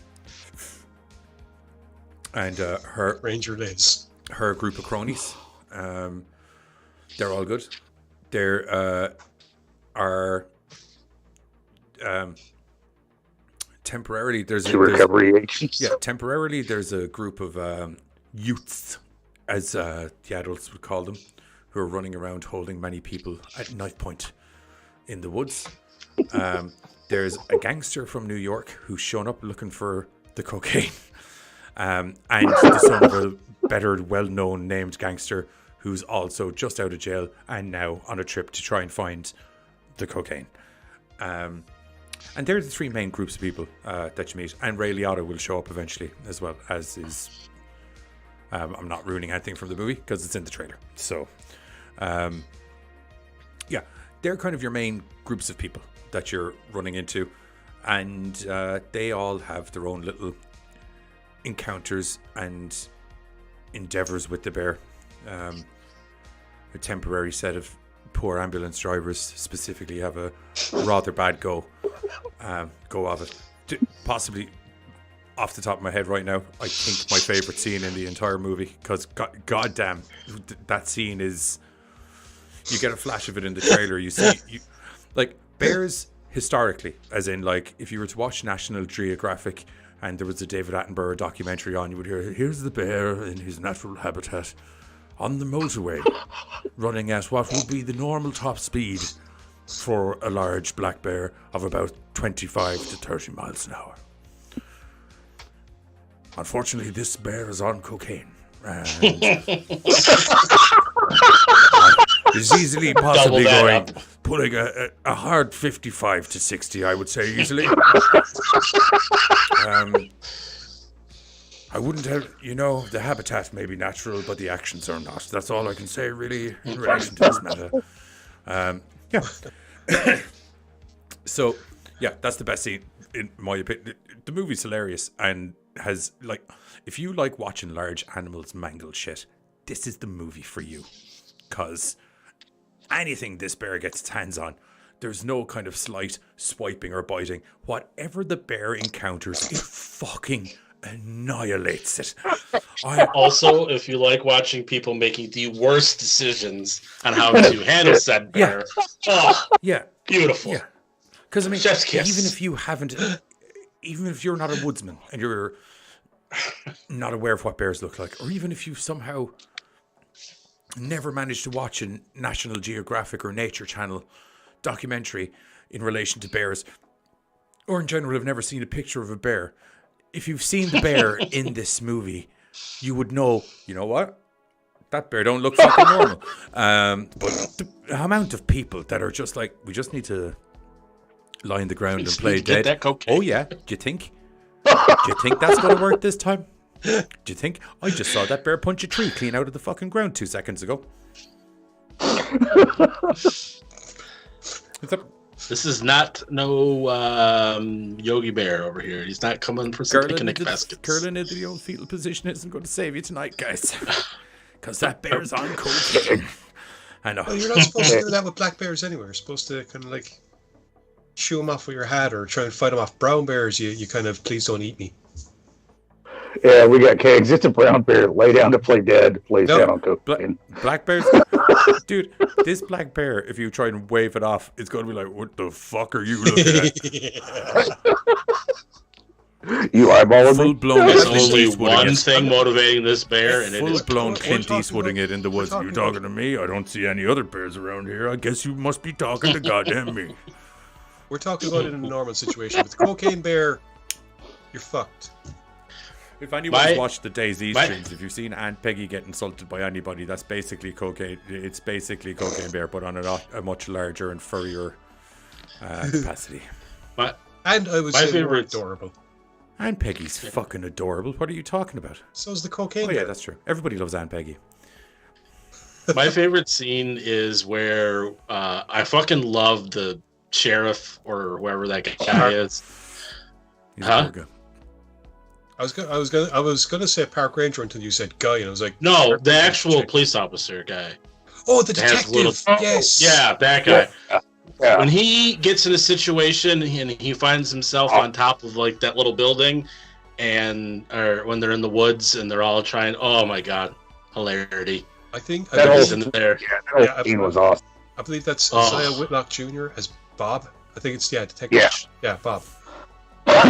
and her group of cronies. They're all good. There are temporarily there's recovery agents. Yeah, temporarily there's a group of youths, as the adults would call them, who are running around holding many people at knife point in the woods. There's a gangster from New York who's shown up looking for the cocaine, and the son of a better well-known named gangster who's also just out of jail and now on a trip to try and find the cocaine. And they're the 3 main groups of people that you meet. And Ray Liotta will show up eventually, as well as is. I'm not ruining anything from the movie because it's in the trailer. So, yeah, they're kind of your main groups of people that you're running into, and they all have their own little encounters and endeavors with the bear. A temporary set of poor ambulance drivers specifically have a rather bad go of it. Possibly off the top of my head right now, I think my favorite scene in the entire movie, because goddamn, that scene is, you get a flash of it in the trailer. You see, like, bears historically, as in, like, if you were to watch National Geographic and there was a David Attenborough documentary on, you would hear, here's the bear in his natural habitat on the motorway, running at what would be the normal top speed for a large black bear of about 25 to 30 miles an hour. Unfortunately, this bear is on cocaine. And is easily possibly putting a hard 55 to 60, I would say, easily. I wouldn't have, the habitat may be natural, but the actions are not. That's all I can say, really, in relation to this matter. Yeah. So, yeah, that's the best scene, in my opinion. The movie's hilarious and has, like, if you like watching large animals mangle shit, this is the movie for you. Because anything this bear gets its hands on, there's no kind of slight swiping or biting. Whatever the bear encounters, it fucking annihilates it. Also, if you like watching people making the worst decisions on how to handle said bear, beautiful. Yeah, because I mean, Chef's kiss. even if you're not a woodsman and you're not aware of what bears look like, or even if you somehow never managed to watch a National Geographic or Nature Channel documentary in relation to bears, or in general have never seen a picture of a bear, if you've seen the bear in this movie, you would know, you know what? That bear don't look fucking normal. But the amount of people that are just like, we just need to lie in the ground and play dead. Oh yeah, do you think that's going to work this time? Do you think? I just saw that bear punch a tree clean out of the fucking ground 2 seconds ago. This is not no Yogi Bear over here. He's not coming for some picnic baskets. Curling into the old fetal position isn't going to save you tonight, guys. Because that bear's on cocaine. I know. Well, you're not supposed to do that with black bears anyway. You're supposed to kind of like shoo them off with your hat or try and fight them off. Brown bears, you kind of, please don't eat me. Yeah, we got kegs. It's a brown bear. Lay down to play dead. Lays down on cocaine. Black bears? Dude, this black bear, if you try and wave it off, it's going to be like, what the fuck are you looking at? You eyeballing me? Full-blown There's Clint only Eastwooding one it. thing motivating this bear, and it is Full-blown Clint Eastwooding it in the woods. You talking to me? I don't see any other bears around here. I guess you must be talking to goddamn me. We're talking about it in a normal situation. With the cocaine bear, you're fucked. If anyone's watched the DayZ streams, if you've seen Aunt Peggy get insulted by anybody, that's basically cocaine. It's basically Cocaine Bear, but on a much larger and furrier capacity. And I would say more adorable. Aunt Peggy's fucking adorable. What are you talking about? So's the cocaine bear. bear. Yeah, that's true. Everybody loves Aunt Peggy. My favorite scene is where I fucking love the sheriff or whoever that guy is. Huh? I was gonna say park ranger until you said guy, and I was like, no, the actual police officer guy. Oh, the detective. Yes. Yeah, that guy. Yeah. When he gets in a situation and he finds himself on top of like that little building, or when they're in the woods and they're all trying, oh my god, hilarity! I think that whole in there. Yeah, that scene was awesome. I believe that's Isaiah Whitlock Jr. as Bob. I think it's detective. Yeah, Bob.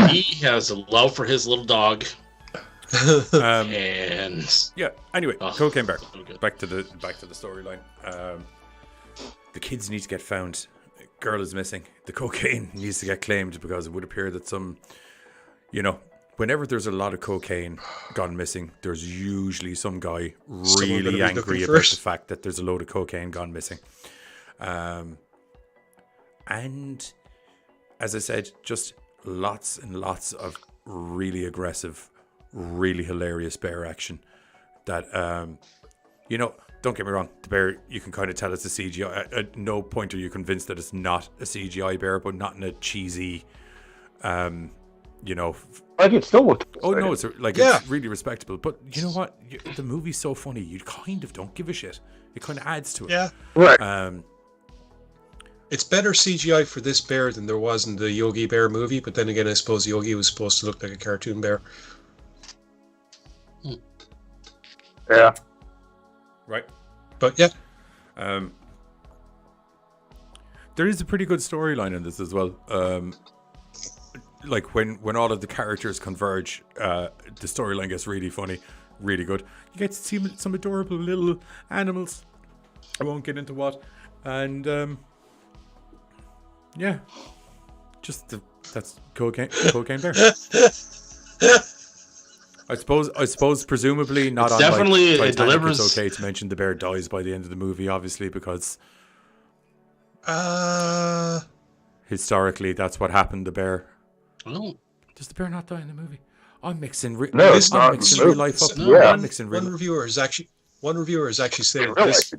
He has a love for his little dog. And yeah. Anyway, Cocaine Bear. Back to the storyline. The kids need to get found. Girl is missing. The cocaine needs to get claimed because it would appear that whenever there's a lot of cocaine gone missing, there's usually some guy really angry about the fact that there's a load of cocaine gone missing. And as I said, just lots and lots of really aggressive, really hilarious bear action that, don't get me wrong, the bear, you can kind of tell it's a CGI. At no point are you convinced that it's not a CGI bear, but not in a cheesy, you know. Like it still looks. Oh no, it's it's really respectable. But you know what? The movie's so funny, you kind of don't give a shit. It kind of adds to it. Yeah. Right. It's better CGI for this bear than there was in the Yogi Bear movie, but then again, I suppose Yogi was supposed to look like a cartoon bear. Yeah. Right. But yeah. There is a pretty good storyline in this as well. Like when all of the characters converge, the storyline gets really funny, really good. You get to see some adorable little animals. I won't get into what. And yeah, just that's cocaine bear. I suppose presumably not. It's on definitely like, it delivers. It's okay to mention the bear dies by the end of the movie, obviously, because historically that's what happened. The bear. Oh. Does the bear not die in the movie? I'm mixing real life up. I'm mixing real. One reviewer has actually stated this.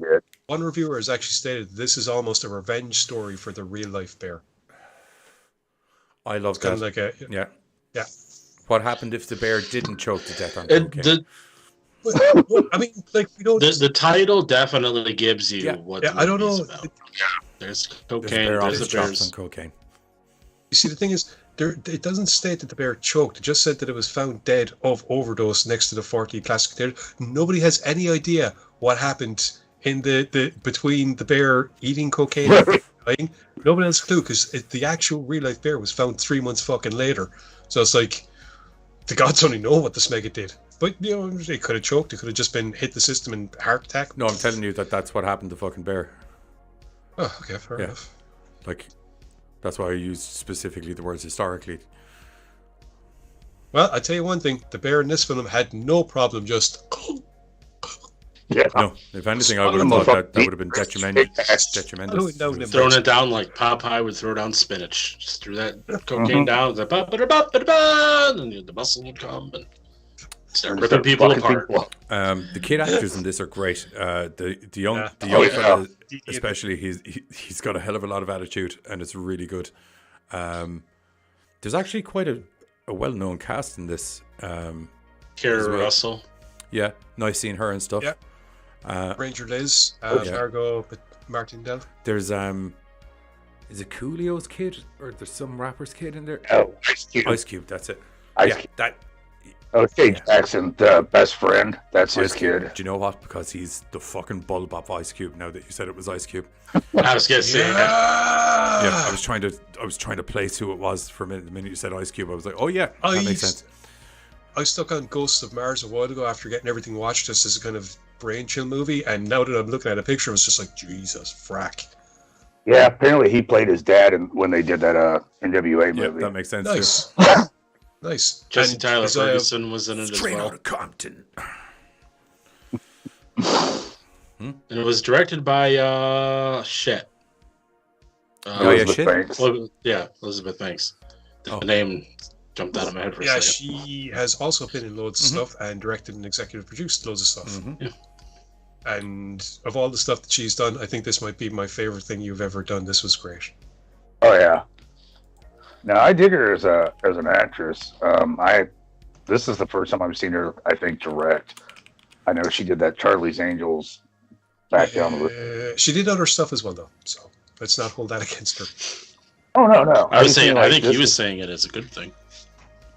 One reviewer has actually stated this is almost a revenge story for the real life bear. I love that. Kind of like yeah. What happened if the bear didn't choke to death on cocaine? I mean, like we don't. The title definitely gives you what. Yeah, I don't know. About. There's cocaine. There's the bears on cocaine. You see, the thing is, it doesn't state that the bear choked. It just said that it was found dead of overdose next to the 40 plastic containers. Nobody has any idea what happened in the between the bear eating cocaine and dying. Nobody has a clue because the actual real life bear was found 3 months fucking later. So it's like the gods only know what the smegma did. But you know, it could have choked. It could have just been hit the system and heart attack. No, I'm telling you that's what happened to fucking bear. Oh, okay, fair enough. Like. That's why I used specifically the words historically. Well, I tell you one thing: the bear in this film had no problem just. Yeah. No, if anything, I would have thought that would have been detrimental. Throwing it down like Popeye would throw down spinach. Just threw that cocaine down, and the muscle would come and start ripping people apart. The kid actors in this are great. The young fella, especially, he's got a hell of a lot of attitude, and it's really good. There's actually quite a well-known cast in this. Kara Russell. Yeah, nice seeing her and stuff. Yeah. Ranger Liz, Margot Martindale. There's is it Coolio's kid or there's some rapper's kid in there? Oh, Ice Cube. Ice Cube, that's it. Cube. That. Okay, Jackson, best friend. That's his kid. Do you know what? Because he's the fucking bulb of Ice Cube. Now that you said it was Ice Cube, I was gonna say that. Yeah, I was trying to place who it was for a minute. The minute you said Ice Cube, I was like, oh yeah, that makes sense. I stuck on Ghosts of Mars a while ago after getting everything watched just as a kind of brain chill movie, and now that I'm looking at a picture, it's just like Jesus frack. Yeah, apparently he played his dad when they did that NWA movie. Yeah, that makes sense. Nice. Too. Nice. Jesse Tyler Ferguson was in it as well. Out of Compton. And it was directed by Elizabeth Banks. The name jumped out of my head for a second. She has also been in loads of stuff and directed and executive produced loads of stuff. Yeah. And of all the stuff that she's done, I think this might be my favorite thing you've ever done. This was great. Oh yeah. Now I dig her as an actress. This is the first time I've seen her, I think, direct. I know she did that Charlie's Angels back down the road. She did other stuff as well, though. So let's not hold that against her. Oh no! I think he was saying it as a good thing.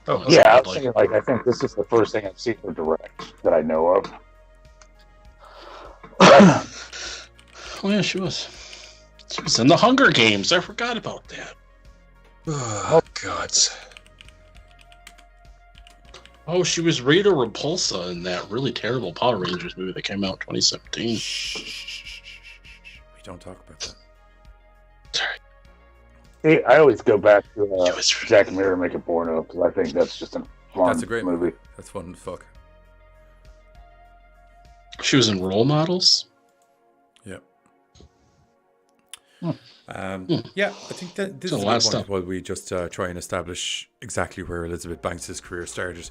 Oh yeah, I was saying I think this is the first thing I've seen her direct that I know of. Oh yeah, she was. She was in the Hunger Games. I forgot about that. Oh God. Oh, she was Rita Repulsa in that really terrible Power Rangers movie that came out in 2017. We don't talk about that. Sorry. See, I always go back to Zack Mirror making porno because I think that's just a fun That's a great movie. That's fun as fuck. She was in Role Models. Yeah. Yeah, I think that this is a good point while we just try and establish exactly where Elizabeth Banks' career started.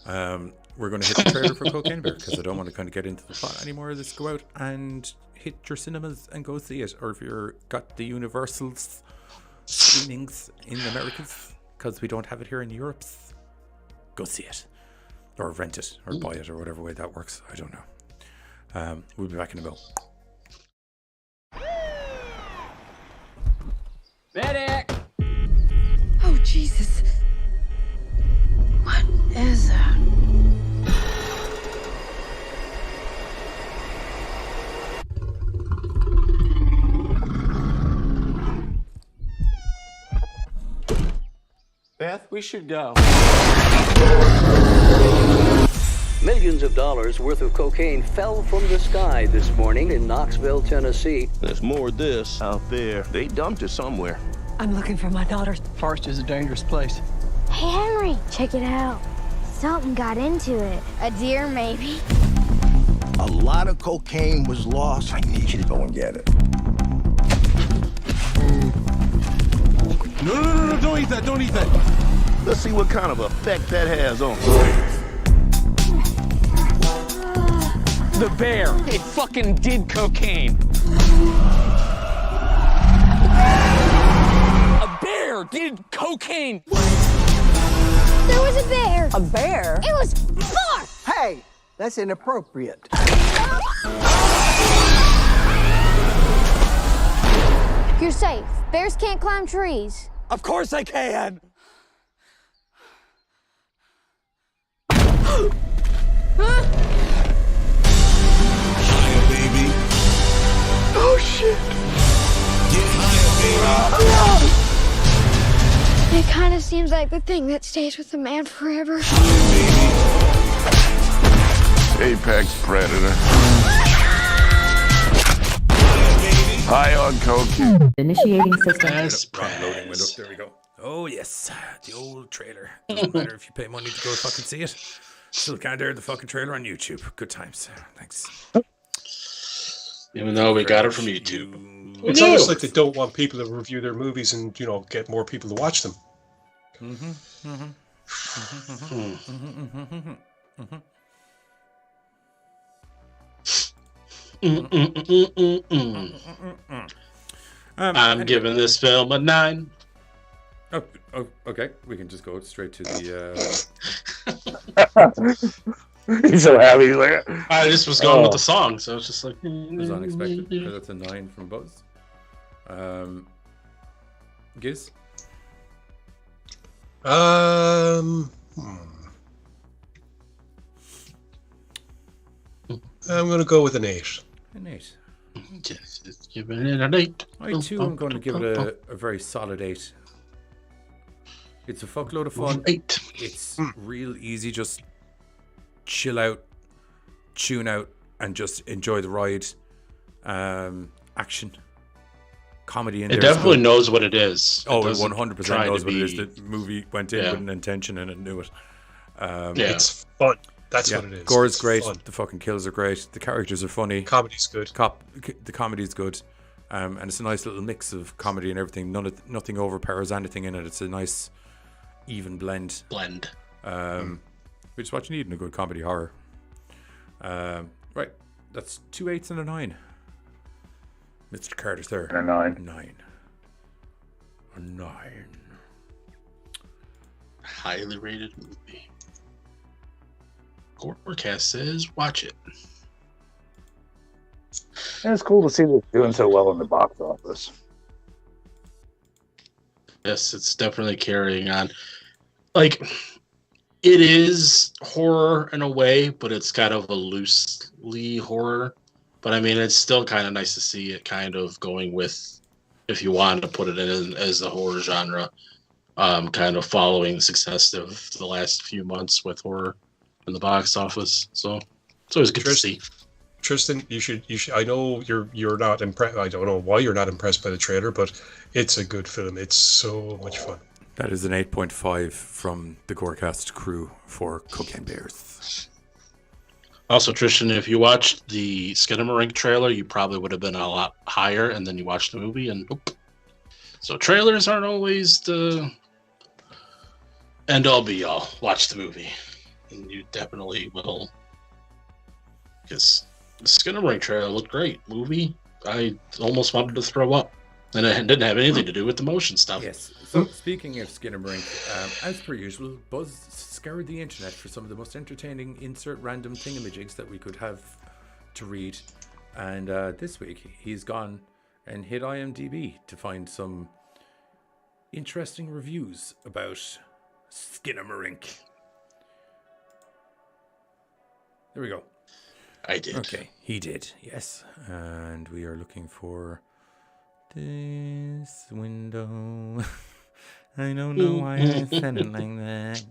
We're going to hit the trailer for Cocaine Bear because I don't want to kind of get into the plot anymore. Let's go out and hit your cinemas and go see it. Or if you're got the Universal's screenings in the Americas, because we don't have it here in Europe. Go see it. Or rent it, or buy it, or whatever way that works. I don't know. We'll be back in a bit. Medic! Oh, Jesus. What is that? Beth, we should go. Millions of dollars worth of cocaine fell from the sky this morning in Knoxville, Tennessee. There's more of this out there. They dumped it somewhere. I'm looking for my daughter. Forest is a dangerous place. Hey, Henry, check it out. Something got into it. A deer, maybe. A lot of cocaine was lost. I need you to go and get it. No, don't eat that, don't eat that. Let's see what kind of effect that has on us. The bear. It fucking did cocaine. A bear did cocaine. There was a bear. A bear? It was far. Hey, that's inappropriate. You're safe. Bears can't climb trees. Of course I can. Higher, baby. Oh, shit. Get higher, baby. It kind of seems like the thing that stays with a man forever. Apex predator. High on cocaine. Initiating system. Loading window. There we go. Oh yes, the old trailer. Doesn't matter if you pay money to go fucking see it. Still can't air the fucking trailer on YouTube. Good times. Thanks. Even though we got it from YouTube. It's almost like they don't want people to review their movies and, you know, get more people to watch them. I'm giving this film a 9. Oh, okay. We can just go straight to the. He's so happy. He's like, I just was going with the song, so it's just like. It was unexpected. That's a 9 from Buzz. Giz? I'm going to go with an 8. An 8. Just giving it an 8. I too am going to give it a very solid 8. It's a fuckload of fun. 8. It's real easy. Just chill out, tune out, and just enjoy the ride. Action, comedy in there. It definitely knows what it is. Oh, it 100% knows what it is. The movie went in with an intention and it knew it. It's fun. That's what it is. Gore is It's great. fun. The fucking kills are great. The characters are funny. Comedy's good. The comedy's good. And it's a nice little mix of comedy and everything. Nothing overpowers anything in it. It's a nice, even blend. Which is what you need in a good comedy horror. Right. That's 2 8s and a 9. Mr. Carter's there. And a 9. A 9. Highly rated movie. Gorecast says, watch it. And it's cool to see this doing so well in the box office. Yes, it's definitely carrying on. Like, it is horror in a way, but it's kind of a loosely horror. But I mean, it's still kind of nice to see it kind of going with, if you wanted to put it in as a horror genre, kind of following the success of the last few months with horror in the box office. So it's always good to see. Tristan, you should. I know you're not impressed. I don't know why you're not impressed by the trailer, but it's a good film. It's so much fun. That is an 8.5 from the Gorecast crew for Cocaine Bears. Also, Tristan, if you watched the Skinamarink trailer, you probably would have been a lot higher, and then you watched the movie, and nope. So trailers aren't always the end-all be-all. Watch the movie, and you definitely will. Because the Skinamarink trailer looked great. Movie, I almost wanted to throw up. And it didn't have anything to do with the motion stuff. Yes. So speaking of Skinamarink, as per usual, Buzz scoured the internet for some of the most entertaining insert random thingamajigs that we could have to read. And this week he's gone and hit IMDb to find some interesting reviews about Skinamarink. There we go. I did. Okay, he did, yes. And we are looking for this window. I don't know why I said it like that.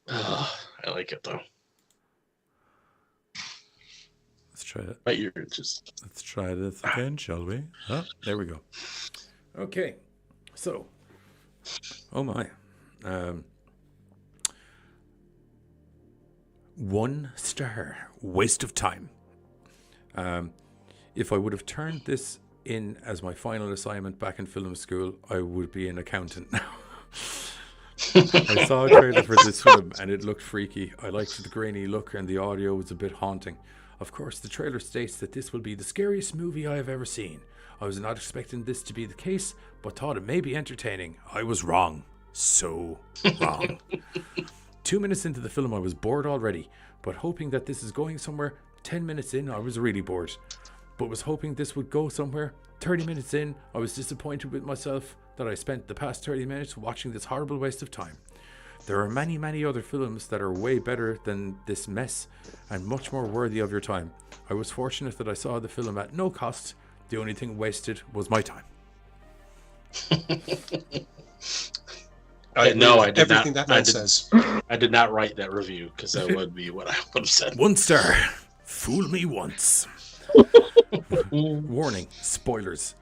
Oh, I like it though. Let's try it. But you're just. Let's try this again, shall we? Oh, there we go. Okay, so. Oh my. 1 star. Waste of time. If I would have turned this in as my final assignment back in film school, I would be an accountant now. I saw a trailer for this film and it looked freaky. I liked the grainy look and the audio was a bit haunting. Of course, the trailer states that this will be the scariest movie I have ever seen. I was not expecting this to be the case, but thought it may be entertaining. I was wrong. So wrong. 2 minutes into the film, I was bored already, but hoping that this is going somewhere. 10 minutes in, I was really bored, but was hoping this would go somewhere. 30 minutes in, I was disappointed with myself that I spent the past 30 minutes watching this horrible waste of time. There are many, many other films that are way better than this mess and much more worthy of your time. I was fortunate that I saw the film at no cost. The only thing wasted was my time. I did everything not. That man says. I did not write that review because that would be what I would have said. 1 star. Fool me once. Warning. Spoilers.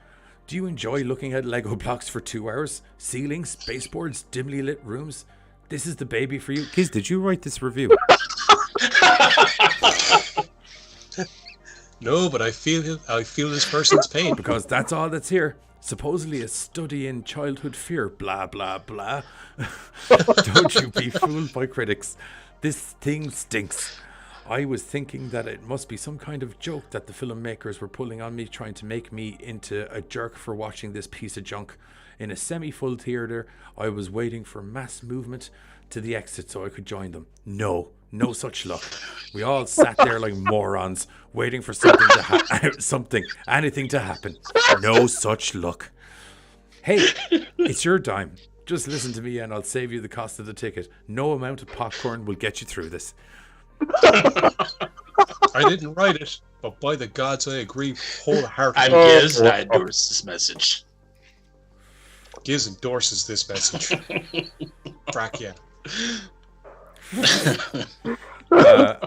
Do you enjoy looking at Lego blocks for 2 hours? Ceilings, baseboards, dimly lit rooms? This is the baby for you. Kiz, did you write this review? No, but I feel this person's pain. Because that's all that's here. Supposedly a study in childhood fear. Blah, blah, blah. Don't you be fooled by critics. This thing stinks. I was thinking that it must be some kind of joke that the filmmakers were pulling on me, trying to make me into a jerk for watching this piece of junk. In a semi-full theater, I was waiting for mass movement to the exit so I could join them. No such luck. We all sat there like morons, waiting for something to anything to happen. No such luck. Hey, it's your dime. Just listen to me and I'll save you the cost of the ticket. No amount of popcorn will get you through this. I didn't write it, but by the gods, I agree wholeheartedly. I'm Giz, and I endorse this message. Giz endorses this message. Frack yeah.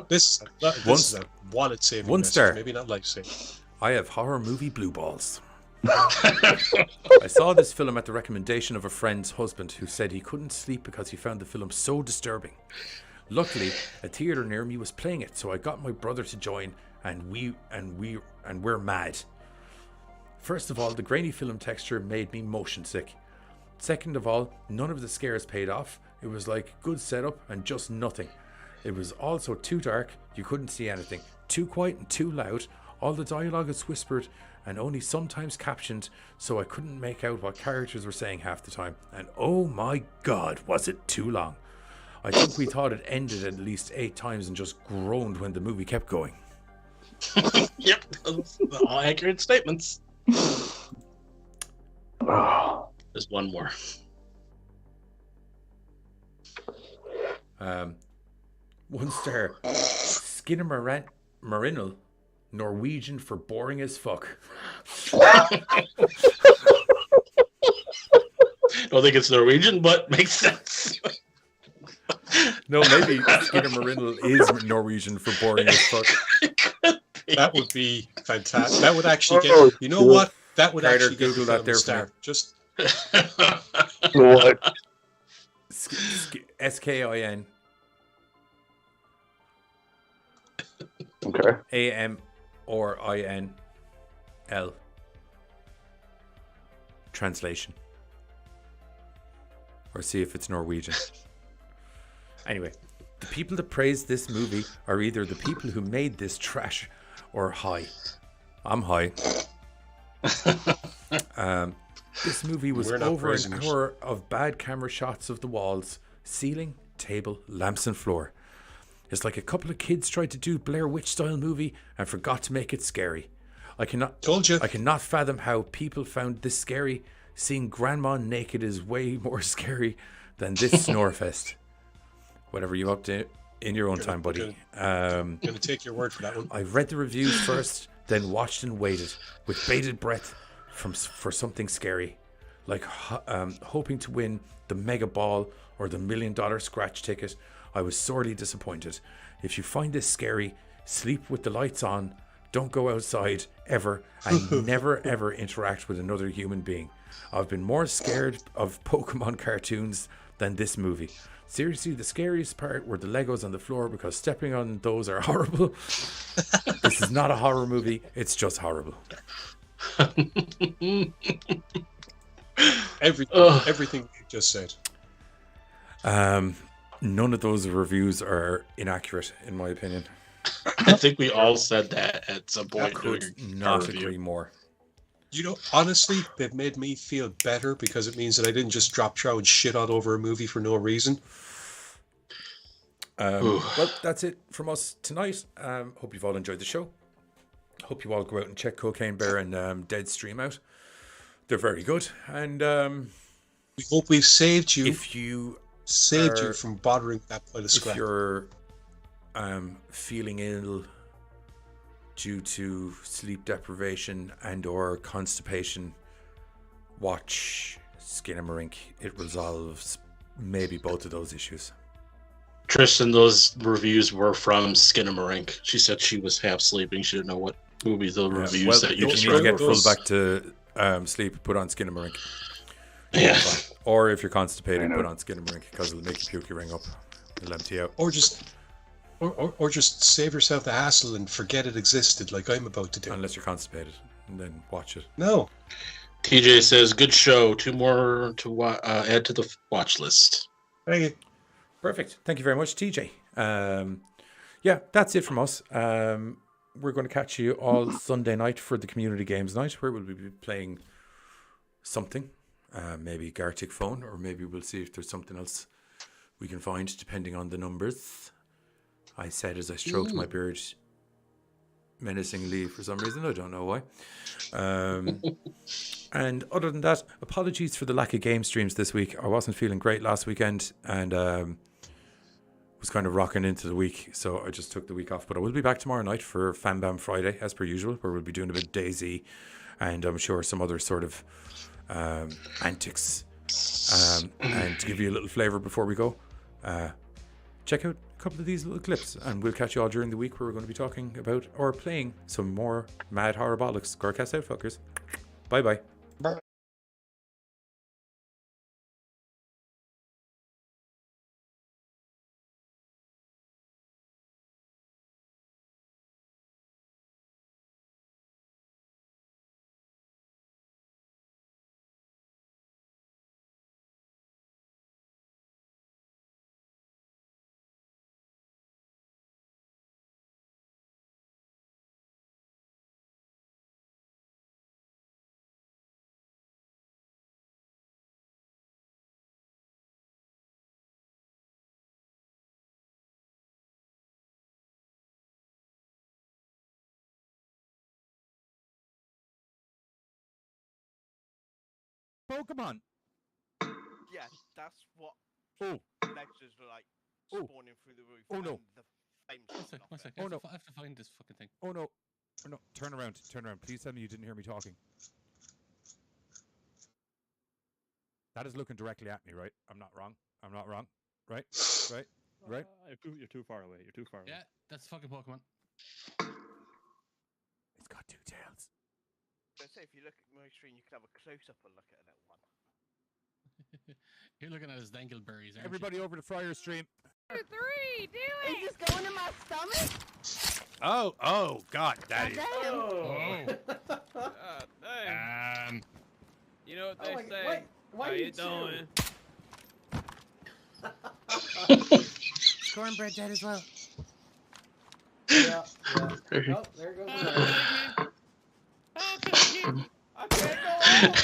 This is a wallet saving. 1 star. Message, maybe not life saving. I have horror movie blue balls. I saw this film at the recommendation of a friend's husband who said he couldn't sleep because he found the film so disturbing. Luckily, a theater near me was playing it, so I got my brother to join, and we're mad. First of all, the grainy film texture made me motion sick. Second of all, none of the scares paid off. It was like good setup and just nothing. It was also too dark, you couldn't see anything. Too quiet and too loud. All the dialogue is whispered and only sometimes captioned, so I couldn't make out what characters were saying half the time. And oh my god, was it too long. I think we thought it ended at least 8 times and just groaned when the movie kept going. Yep, all accurate statements. There's one more. 1 star. Skinamarink, Norwegian for boring as fuck. Don't think it's Norwegian, but makes sense. No, maybe Skinamarink is Norwegian for boring as fuck. That would be fantastic. That would actually get. You know what? That would Carter, actually get Google the that film there a for star. me. Just What? SKIN. Okay. AM or INL. Translation. Or see if it's Norwegian. Anyway, the people that praise this movie are either the people who made this trash or high. I'm high. This movie was over an hour of bad camera shots of the walls, ceiling, table, lamps and floor. It's like a couple of kids tried to do Blair Witch style movie and forgot to make it scary. I cannot fathom how people found this scary. Seeing grandma naked is way more scary than this snorefest. Whatever you up to in your own time, buddy. Gonna take your word for that one. I read the reviews first, then watched and waited with bated breath for something scary, like hoping to win the mega ball or the $1 million scratch ticket. I was sorely disappointed. If you find this scary, sleep with the lights on, don't go outside ever, and never ever interact with another human being. I've been more scared of Pokemon cartoons than this movie. Seriously, the scariest part were the Legos on the floor because stepping on those are horrible. This is not a horror movie, it's just horrible. Everything you just said. None of those reviews are inaccurate, in my opinion. I think we all said that at some point. Could not agree more. You know, honestly, they've made me feel better because it means that I didn't just drop trow and shit all over a movie for no reason. Well, that's it from us tonight. Hope you've all enjoyed the show. Hope you all go out and check Cocaine Bear and Deadstream out. They're very good. And we hope we've saved you. If you from bothering that pile of scrap. If you're feeling ill due to sleep deprivation and or constipation, watch Skinamarink. It resolves maybe both of those issues. Tristan, those reviews were from Skinamarink. She said she was half sleeping. She didn't know what movie the reviews that you just need to read. get full back to sleep, put on Skinamarink. Yeah. Or if you're constipated, put on Skinamarink because it'll make you puke your ring up. It'll empty out. Or just save yourself the hassle and forget it existed like I'm about to do. Unless you're constipated, and then watch it. No. TJ says, good show. 2 more to add to the watch list. Thank you. Perfect. Thank you very much, TJ. Yeah, that's it from us. We're going to catch you all Sunday night for the community games night, where we'll be playing something. Maybe Gartic Phone, or maybe we'll see if there's something else we can find, depending on the numbers. I said as I stroked my beard menacingly for some reason. I don't know why. And other than that, apologies for the lack of game streams this week. I wasn't feeling great last weekend and was kind of rocking into the week, so I just took the week off. But I will be back tomorrow night for Fan Bam Friday, as per usual, where we'll be doing a bit of DayZ and I'm sure some other sort of antics. And to give you a little flavour before we go, check out a couple of these little clips, and we'll catch you all during the week where we're going to be talking about or playing some more mad horror bollocks. Gorecast out, fuckers. Bye bye. Pokemon. Yeah, that's what lectures were like spawning through the roof. Oh no. The flames One sec. off it. I have to find this fucking thing. Oh no. Oh no. Turn around. Please tell me you didn't hear me talking. That is looking directly at me, right? I'm not wrong. Right? You're too far away. Yeah, that's fucking Pokemon. It's got 2 tails. Let's say if you look at my screen, you can have a close-up and look at that one. You're looking at his dangleberries, aren't Everybody you? over to Friar Stream. 2, 3, do it! Is this going in my stomach? Oh, God, that is. Oh. God damn. You know what they say? Why How are you you doing? cornbread dead as well? Yeah. Oh, there goes the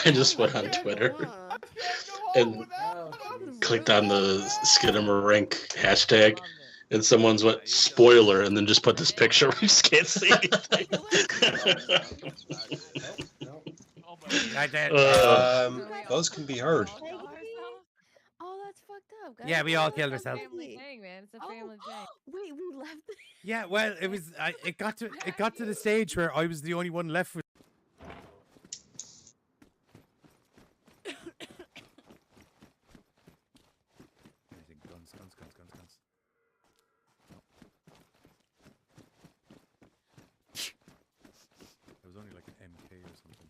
I just went on Twitter and clicked on the Skinamarink hashtag, and someone's what spoiler, and then just put this picture. We just can't see anything. I did. Those can be heard. Oh, that's fucked up. Guys. Yeah, we all killed ourselves. Family thing, man. It's a family thing. Wait, we left. Yeah, well, it was. It got to the stage where I was the only one left with. Guns. It was only like an MK or something.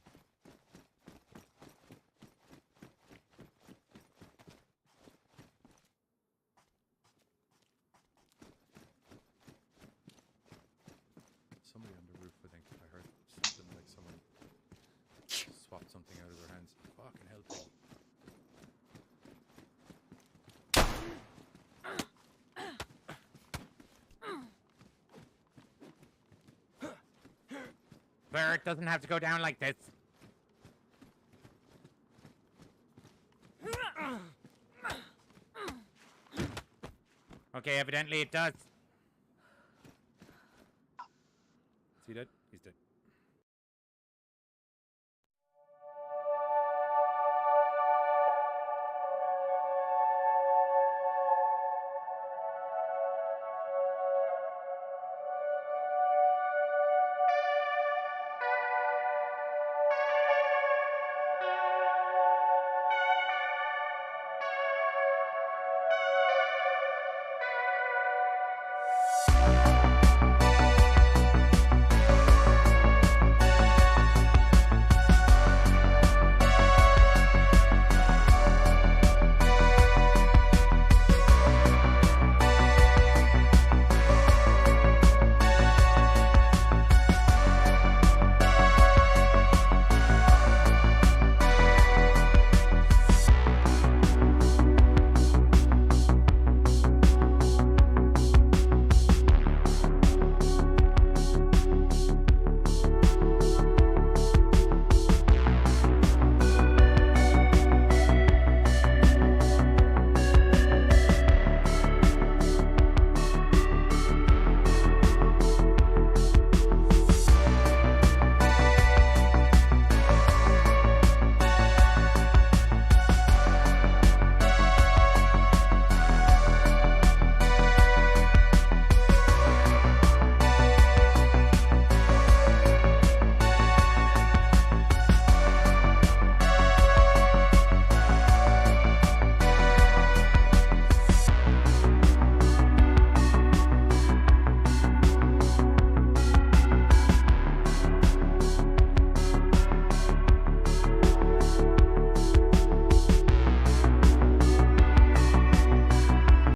Somebody on the roof, I think. I heard something like someone swapped something out of their hands. Fucking hell, Paul. Bert doesn't have to go down like this. Okay, evidently it does. Is he dead? He's dead.